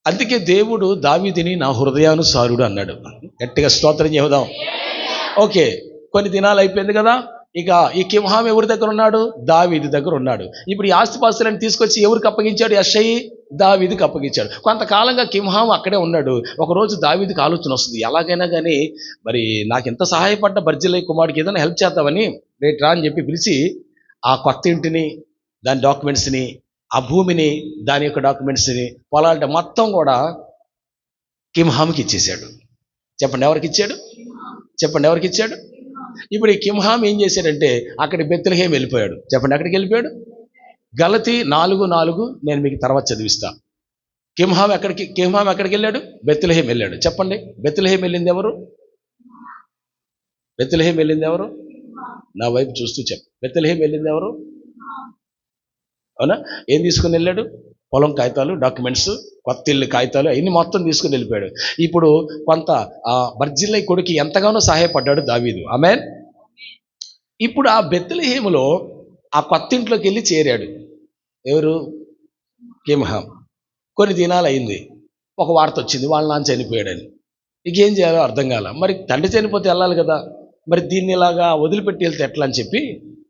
అందుకే దేవుడు దావీదుని నా హృదయానుసారుడు అన్నాడు. గట్టిగా స్తోత్రం చెబుదాం. ఓకే, కొన్ని దినాలు అయిపోయింది కదా, ఇక ఈ కింహాం ఎవరి దగ్గర ఉన్నాడు? దావీదు దగ్గర ఉన్నాడు. ఇప్పుడు ఈ ఆస్తిపాస్తులను తీసుకొచ్చి ఎవరికి అప్పగించాడు? యెషయి దావీదుకి అప్పగించాడు. కొంతకాలంగా కింహాం అక్కడే ఉన్నాడు. ఒకరోజు దావీదుకి ఆలోచన వస్తుంది, ఎలాగైనా కానీ మరి నాకు ఎంత సహాయపడ్డ బర్జిల్లై కుమారుడికి ఏదైనా హెల్ప్ చేద్దామని, రేట్ రా అని చెప్పి పిలిచి ఆ కొత్త ఇంటిని, దాని డాక్యుమెంట్స్ని, ఆ భూమిని, దాని యొక్క డాక్యుమెంట్స్ని, పొలాలంటే మొత్తం కూడా కింహాంకి ఇచ్చేశాడు. చెప్పండి ఎవరికి ఇచ్చాడు? ఇప్పుడు ఈ కింహాం ఏం చేశాడంటే అక్కడి బెత్లెహేము వెళ్ళిపోయాడు. చెప్పండి ఎక్కడికి వెళ్ళిపోయాడు? గలతీ 4:4 నేను మీకు తర్వాత చదివిస్తా. కింహాం ఎక్కడికి వెళ్ళాడు? బెత్లెహేము వెళ్ళాడు. చెప్పండి బెత్లెహేము వెళ్ళింది ఎవరు? నా వైపు చూస్తూ బెత్లెహేము వెళ్ళింది ఎవరు? అవునా? ఏం తీసుకుని వెళ్ళాడు? పొలం కాగితాలు, డాక్యుమెంట్స్, కొత్త ఇల్లు కాగితాలు, అవన్నీ మొత్తం తీసుకుని వెళ్ళిపోయాడు. ఇప్పుడు కొంత బర్జిల్లై కొడుకు ఎంతగానో సహాయపడ్డాడు దావీదు. ఆమేన్. ఇప్పుడు ఆ బెత్లెహేములో ఆ కొత్త ఇంట్లోకి వెళ్ళి చేరాడు. ఎవరు? కింహాం. కొన్ని దినాలు అయింది, ఒక వార్త వచ్చింది వాళ్ళ నాన్న చనిపోయాడని. ఇంకేం చేయాలో అర్థం కాల. మరి తండ్రి చనిపోతే వెళ్ళాలి కదా, మరి దీన్ని ఇలాగా వదిలిపెట్టి వెళ్తే ఎట్లా అని చెప్పి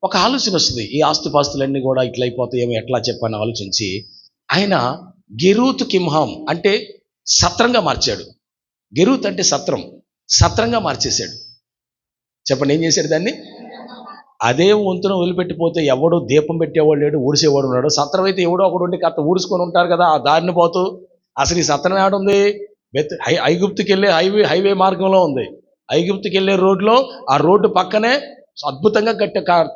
ఒక ఆలోచన వస్తుంది. ఈ ఆస్తిపాస్తులన్నీ కూడా ఇట్లా అయిపోతాయేమో, ఎట్లా చెప్పని ఆలోచించి ఆయన గెరూతు కింహాం అంటే సత్రంగా మార్చాడు. గెరూత్ అంటే సత్రంగా మార్చేశాడు. చెప్పండి ఏం చేశాడు దాన్ని? అదే వంతున వదిలిపెట్టిపోతే ఎవడు దీపం పెట్టేవాడు లేడు, ఊడిసేవాడు ఉన్నాడు. సత్రం అయితే ఎవడో ఒకడు ఉండి కాస్త ఊడుచుకొని ఉంటారు కదా, ఆ దారిని పోతూ. అసలు ఈ సత్రం ఏడుంది? ఐగుప్తుకి వెళ్ళే హైవే మార్గంలో ఉంది. ఐగుప్తుకి వెళ్ళే రోడ్లో, ఆ రోడ్డు పక్కనే అద్భుతంగా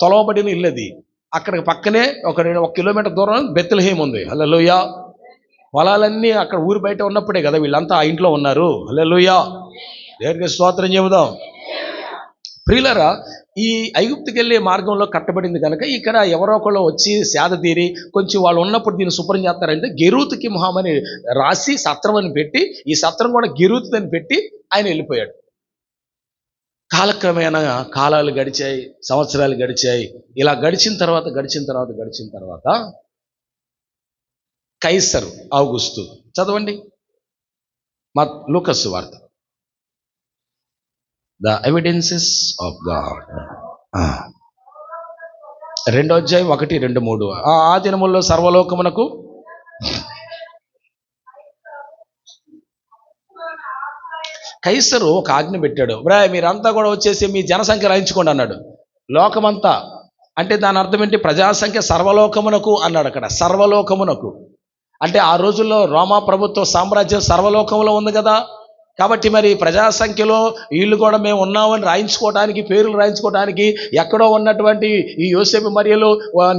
తొలవబడిన ఇల్లు అది. అక్కడికి పక్కనే ఒక 1 కిలోమీటర్ దూరం బెత్లెహేము ఉంది. హల్లెలూయా. పొలాలన్నీ అక్కడ ఊరు బయట ఉన్నప్పుడే కదా వీళ్ళంతా ఆ ఇంట్లో ఉన్నారు. హల్లెలూయా. దేవునికి స్తోత్రం చెబుదాం. ప్రియులారా, ఈ ఐగుప్తుకి వెళ్ళే మార్గంలో కట్టబడింది కనుక ఇక్కడ ఎవరో ఒకళ్ళు వచ్చి సేద తీరి కొంచెం వాళ్ళు ఉన్నప్పుడు దీన్ని శుభ్రం చేస్తారంటే గెరూతు కింహాం అని రాసి సత్రం అని పెట్టి, ఈ సత్రం కూడా గెరూతు అని పెట్టి ఆయన వెళ్ళిపోయాడు. కాలక్రమేణా కాలాలు గడిచాయి, సంవత్సరాలు గడిచాయి. ఇలా గడిచిన తర్వాత కైసరు ఔగుస్తు, చదవండి లూకాసు వార్త, ద ఎవిడెన్సెస్ ఆఫ్ గాడ్, 2వ అధ్యాయం 1, 2, 3. ఆ దినముల్లో సర్వలోకమునకు కైసరు ఒక ఆజ్ఞ పెట్టాడు. మీరంతా కూడా వచ్చేసి మీ జనసంఖ్య రాయించుకోండి అన్నాడు. లోకమంతా అంటే దాని అర్థం ఏంటి? ప్రజాసంఖ్య సర్వలోకమునకు అన్నాడు. అక్కడ సర్వలోకమునకు అంటే ఆ రోజుల్లో రోమా ప్రభుత్వ సామ్రాజ్యం సర్వలోకంలో ఉంది కదా, కాబట్టి మరి ప్రజాసంఖ్యలో వీళ్ళు కూడా మేము ఉన్నామని రాయించుకోవడానికి, పేర్లు రాయించుకోవడానికి ఎక్కడో ఉన్నటువంటి ఈ యోసేపు మరియలు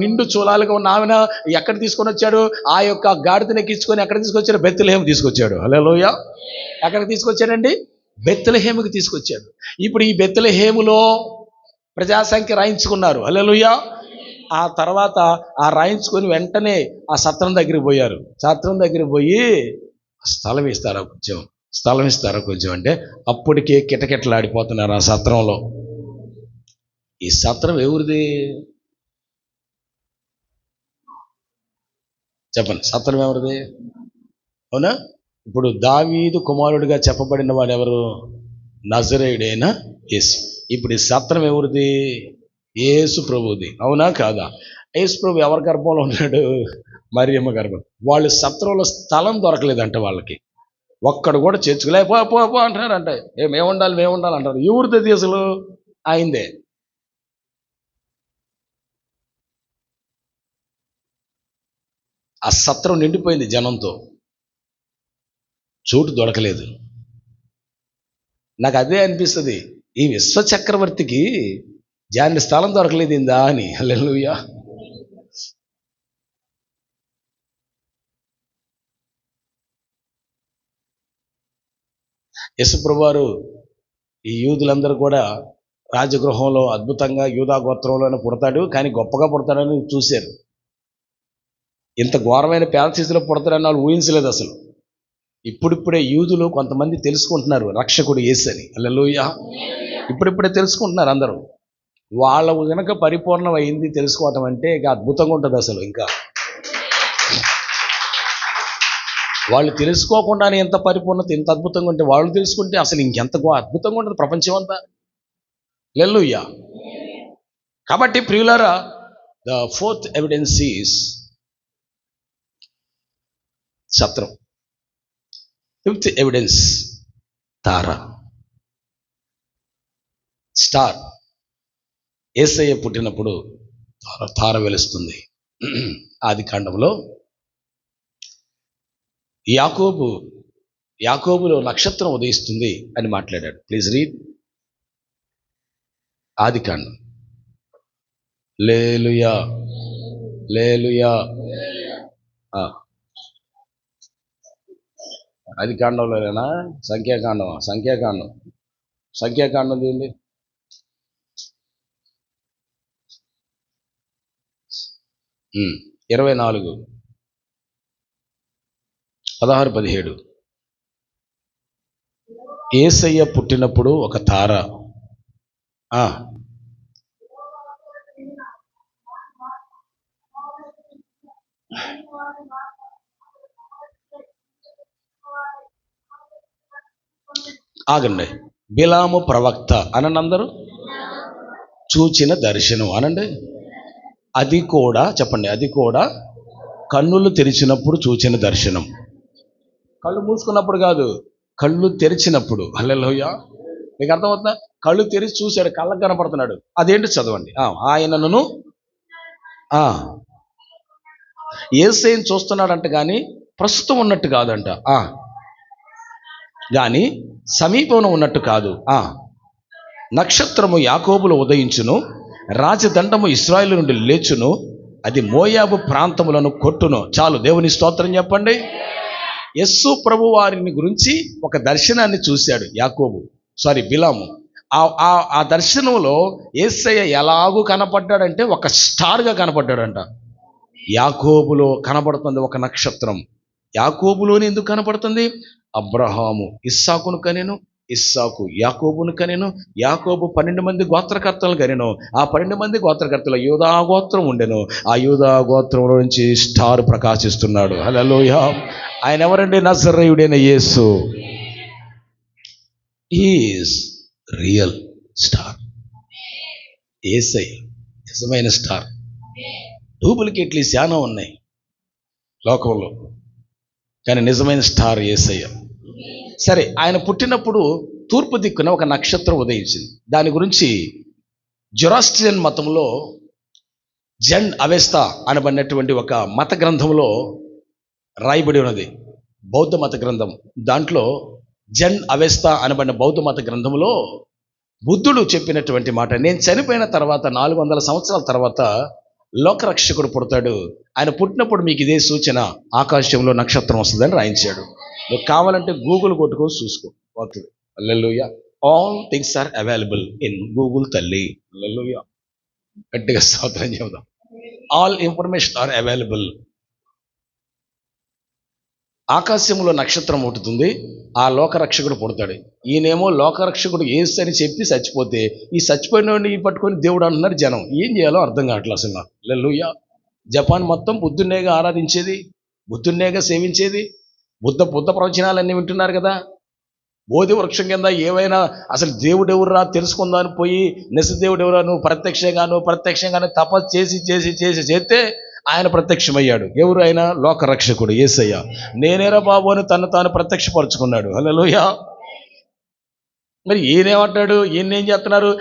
నిండు చూలాలుగా ఉన్న ఆమెన ఎక్కడ తీసుకొని వచ్చాడు? ఆ యొక్క గాడిదని ఎక్కించుకొని ఎక్కడ తీసుకొచ్చాడు? బెత్లెహేము తీసుకొచ్చాడు. హల్లెలూయా. ఎక్కడ తీసుకొచ్చాడండి? బెత్లెహేముకి తీసుకొచ్చాడు. ఇప్పుడు ఈ బెత్లెహేములో ప్రజాసంఖ్య రాయించుకున్నారు. హల్లెలూయా. ఆ తర్వాత ఆ రాయించుకొని వెంటనే ఆ సత్రం దగ్గరికి పోయారు. సత్రం దగ్గరికి పోయి స్థలం ఇస్తారా కొంచెం అంటే అప్పటికే కిటకిటలాడిపోతున్నారు ఆ సత్రంలో. ఈ సత్రం ఎవరిది? చెప్పండి, సత్రం ఎవరిది? అవునా? ఇప్పుడు దావీదు కుమారుడిగా చెప్పబడిన వాడు ఎవరు? నజరేయుడైన యేసు. ఇప్పుడు ఈ సత్రం ఎవరిది? యేసు ప్రభుది. అవునా కాదా? యేసు ప్రభు ఎవరి గర్భంలో ఉన్నాడు? మరియమ్మ గర్భం. వాళ్ళు సత్రంలో స్థలం దొరకలేదంట వాళ్ళకి. ఒక్కడు కూడా చేర్చుకోలే, పో అంటున్నారంట. మేము ఉండాలి అంటారు. ఎవరిది అసలు? ఆయనదే. ఆ సత్రం నిండిపోయింది జనంతో, చోటు దొరకలేదు. నాకు అదే అనిపిస్తుంది, ఈ విశ్వచక్రవర్తికి జాని స్థలం దొరకలేదు ఇందా అని. హల్లెలూయా. యేసుప్రభువారు ఈ యూదులందరూ కూడా రాజగృహంలో అద్భుతంగా యూదా గోత్రంలోనే పుడతాడు, కానీ గొప్పగా పుడతాడని చూశారు. ఇంత ఘోరమైన పేదస్థితిలో పుడతాడని వాళ్ళు ఊహించలేదు అసలు. ఇప్పుడిప్పుడే యూదులు కొంతమంది తెలుసుకుంటున్నారు రక్షకుడు యేసని. హల్లెలూయా. ఇప్పుడిప్పుడే తెలుసుకుంటున్నారు అందరూ. వాళ్ళ కనుక పరిపూర్ణం అయింది తెలుసుకోవటం అంటే ఇక అద్భుతంగా ఉంటుంది అసలు. ఇంకా వాళ్ళు తెలుసుకోకుండానే ఎంత పరిపూర్ణత, ఎంత అద్భుతంగా ఉంటే వాళ్ళు తెలుసుకుంటే అసలు ఇంకెంత అద్భుతంగా ఉంటుంది ప్రపంచం అంతా. హల్లెలూయా. కాబట్టి ప్రియులారా, ద ఫోర్త్ ఎవిడెన్స్ ఈస్ ఛత్రం. ఫిఫ్త్ ఎవిడెన్స్ తార, స్టార్. యేసయ్య పుట్టినప్పుడు తార వెలుస్తుంది. ఆది కాండంలో యాకోబులో నక్షత్రం ఉదయిస్తుంది అని మాట్లాడాడు. ప్లీజ్ రీడ్ ఆది కాండం. లేలుయా, లేలుయా. ఆది కాండంలోనేనా? సంఖ్యాకాండం తీయండి. 24, 16, 17. యేసయ్య పుట్టినప్పుడు ఒక తార. ఆగండి. బిలాము ప్రవక్త అనండి అందరూ. చూచిన దర్శనం అనండి. అది కూడా చెప్పండి. అది కూడా కన్నులు తెరిచినప్పుడు చూచిన దర్శనం. కళ్ళు మూసుకున్నప్పుడు కాదు, కళ్ళు తెరిచినప్పుడు. హల్లెలూయా. మీకు అర్థమవుతుందా? కళ్ళు తెరిచి చూశాడు, కళ్ళకు కనపడుతున్నాడు. అదేంటి చదవండి. ఆయనను యేసయ్యను చూస్తున్నాడంట, కానీ ప్రస్తుతం ఉన్నట్టు కాదంట, కానీ సమీపంలో ఉన్నట్టు కాదు. నక్షత్రము యాకోబులో ఉదయించును, రాజదండము ఇశ్రాయేలు నుండి లేచును, అది మోయాబు ప్రాంతములను కొట్టును. చాలు, దేవుని స్తోత్రం చెప్పండి. యస్సు ప్రభు వారిని గురించి ఒక దర్శనాన్ని చూశాడు బిలాము. ఆ దర్శనంలో యేసయ్య ఎలాగూ కనపడ్డాడంటే ఒక స్టార్గా కనపడ్డాడంట. యాకోబులో కనపడుతుంది ఒక నక్షత్రం. యాకోబులోని ఎందుకు కనపడుతుంది? అబ్రహాము ఇస్సాకును కనెను, ఇస్సాకు యాకోబును కనెను, యాకోబు 12 మంది గోత్రకర్తలను కనెను. ఆ 12 మంది గోత్రకర్తల యూదా గోత్రం ఉండెను. ఆ యూదా గోత్రంలో నుంచి స్టార్ ప్రకాశిస్తున్నాడు. హల్లెలూయా. ఆయన ఎవరండి? నజరేయుడైన యేసు. Is real star. యేసయ్య నిజమైన స్టార్. డూప్లికేట్లు చాలా ఉన్నాయి లోకంలో, కానీ నిజమైన స్టార్ యేసయ్య. సరే, ఆయన పుట్టినప్పుడు తూర్పు దిక్కున ఒక నక్షత్రం ఉదయించింది. దాని గురించి జొరాస్ట్రియన్ మతంలో జెన్ అవెస్తా అనబడినటువంటి ఒక మత గ్రంథంలో రాయబడి ఉన్నది, బౌద్ధ మత గ్రంథం. దాంట్లో జెన్ అవెస్తా అనబడిన బౌద్ధ మత గ్రంథంలో బుద్ధుడు చెప్పినటువంటి మాట, నేను చనిపోయిన తర్వాత 400 సంవత్సరాల తర్వాత లోకరక్షకుడు పుడతాడు. ఆయన పుట్టినప్పుడు మీకు ఇదే సూచన, ఆకాశంలో నక్షత్రం వస్తుందని రాయించాడు. నువ్వు కావాలంటే గూగుల్ కొట్టుకొని చూసుకో, వస్తుంది. హల్లెలూయా. All things are available in Google తల్లి. హల్లెలూయా. గట్టిగా స్తోత్రం చెబుదాం. All information are available. ఆకాశంలో నక్షత్రం పుట్టుతుంది, ఆ లోకరక్షకుడు పుడతాడు. ఈయనేమో లోకరక్షకుడు యేసు అని చెప్పి చచ్చిపోతే, ఈ చచ్చిపోయిన పట్టుకొని దేవుడు అంటున్నారు జనం. ఏం చేయాలో అర్థం కావట్లేదు అసలు. హల్లెలూయా. జపాన్ మొత్తం బుద్ధున్నేగా ఆరాధించేది, బుద్ధున్నేగా సేవించేది. బుద్ధ ప్రవచనాలన్నీ వింటున్నారు కదా. బోధి వృక్షం కింద ఏవైనా అసలు దేవుడు ఎవరురా తెలుసుకుందా అని పోయి, నిజదేవుడు ఎవరా, నువ్వు ప్రత్యక్షంగాను తపస్సు చేస్తే ఆయన ప్రత్యక్షమయ్యాడు. ఎవరు? ఆయన లోకరక్షకుడు యేసయ్య. నేనేరా బాబు అని తను తాను ప్రత్యక్షపరుచుకున్నాడు. హల్లెలూయా. మరి ఈయనేమంటాడు? ఈయనేం చేస్తున్నారు?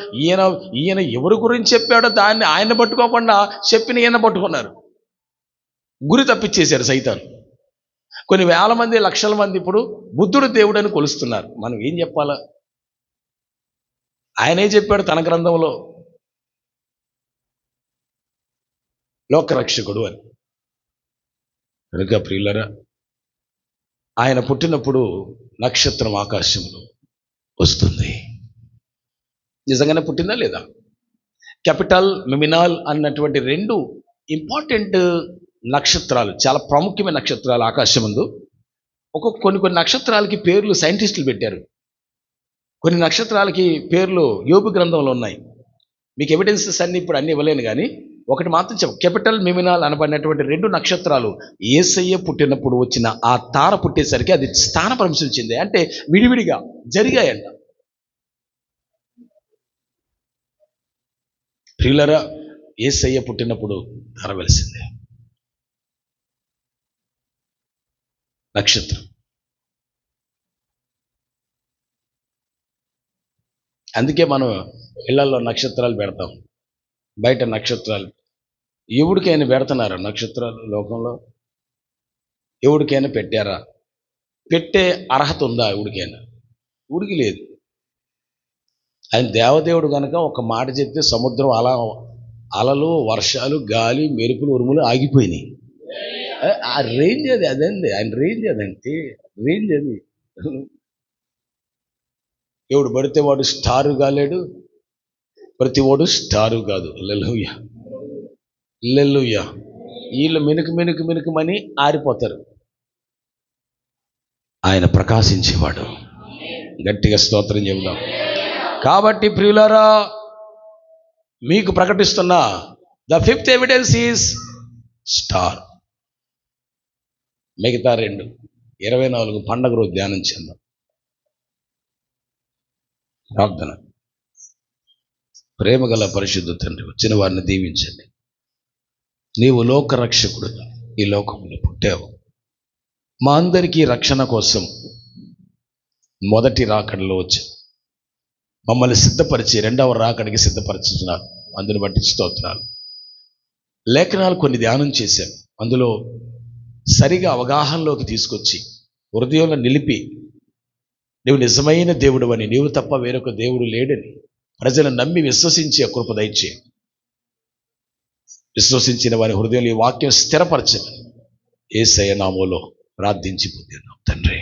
ఈయన ఎవరి గురించి చెప్పాడో దాన్ని ఆయన పట్టుకోకుండా చెప్పిన ఈయన పట్టుకున్నారు. గురి తప్పించేశారు సైతాను. కొన్ని వేల మంది, లక్షల మంది ఇప్పుడు బుద్ధుడు దేవుడని కొలుస్తున్నారు. మనం ఏం చెప్పాలా? ఆయనే చెప్పాడు తన గ్రంథంలో లోకరక్షకుడు అని. కనుక ప్రియులరా, ఆయన పుట్టినప్పుడు నక్షత్రం ఆకాశంలో వస్తుంది. నిజంగానే పుట్టిందా లేదా? క్యాపిటల్, మిమినాల్ అన్నటువంటి రెండు ఇంపార్టెంట్ నక్షత్రాలు, చాలా ప్రాముఖ్యమైన నక్షత్రాలు ఆకాశమందు. కొన్ని నక్షత్రాలకి పేర్లు సైంటిస్టులు పెట్టారు. కొన్ని నక్షత్రాలకి పేర్లు యోబు గ్రంథంలో ఉన్నాయి. మీకు ఎవిడెన్సెస్ అన్ని ఇప్పుడు అన్ని ఇవ్వలేను, కానీ ఒకటి మాత్రం చెప్పు. క్యాపిటల్, మిమినాల్ అనబడినటువంటి రెండు నక్షత్రాలు యేసయ్య పుట్టినప్పుడు వచ్చిన ఆ తార పుట్టేసరికి అది స్థానభ్రంశం చెంది, అంటే విడివిడిగా జరిగాయంట. ప్రియులరా, యేసయ్య పుట్టినప్పుడు తార వెలిసిందే నక్షత్రం. అందుకే మనం ఇళ్లలో నక్షత్రాలు పెడతాం, బయట నక్షత్రాలు. ఎవడికైనా పెడుతున్నారా నక్షత్రాలు లోకంలో? ఎవడికైనా పెట్టారా? పెట్టే అర్హత ఉందా ఎవడికైనా? ఊడికి లేదు. ఆయన దేవదేవుడు కనుక ఒక మాట చెప్తే సముద్రం అలలు, వర్షాలు, గాలి, మెరుపులు, ఉరుములు ఆగిపోయినాయి. ఆ రేంజ్ అది, అదండి ఆయన రేంజ్. అదంటే రేంజ్ అది. ఎవడు పడితే వాడు స్టారు కాలేడు, ప్రతి వాడు స్టారు కాదు. హల్లెలూయా, హల్లెలూయా. వీళ్ళు మినుకుమని ఆరిపోతారు, ఆయన ప్రకాశించేవాడు. గట్టిగా స్తోత్రం చెబుదాం. కాబట్టి ప్రియులారా, మీకు ప్రకటిస్తున్నా, the fifth evidence is star. మిగతా 24 పండగ రోజు ధ్యానం చెందాం. ప్రార్థన. ప్రేమగల పరిశుద్ధ తండ్రి, వచ్చిన వారిని దీవించండి. నీవు లోకరక్షకుడు, ఈ లోకంలో పుట్టావు. మా అందరికీ రక్షణ కోసం మొదటి రాకడలో వచ్చి మమ్మల్ని సిద్ధపరిచి రెండవ రాకడికి సిద్ధపరచుతున్నారు. అందుని బట్టి స్తోత్రాలు. లేఖనాలు కొన్ని ధ్యానం చేశాం, అందులో సరిగా అవగాహనలోకి తీసుకొచ్చి హృదయంలో నిలిపి, నీవు నిజమైన దేవుడు అని, నీవు తప్ప వేరొక దేవుడు లేడని ప్రజలను నమ్మి విశ్వసించే కృప దయచేయి. విశ్వసించిన వారి హృదయంలో ఈ వాక్యం స్థిరపరచమని యేసయ్య నామములో ప్రార్థించి పొందుతున్నాం తండ్రి.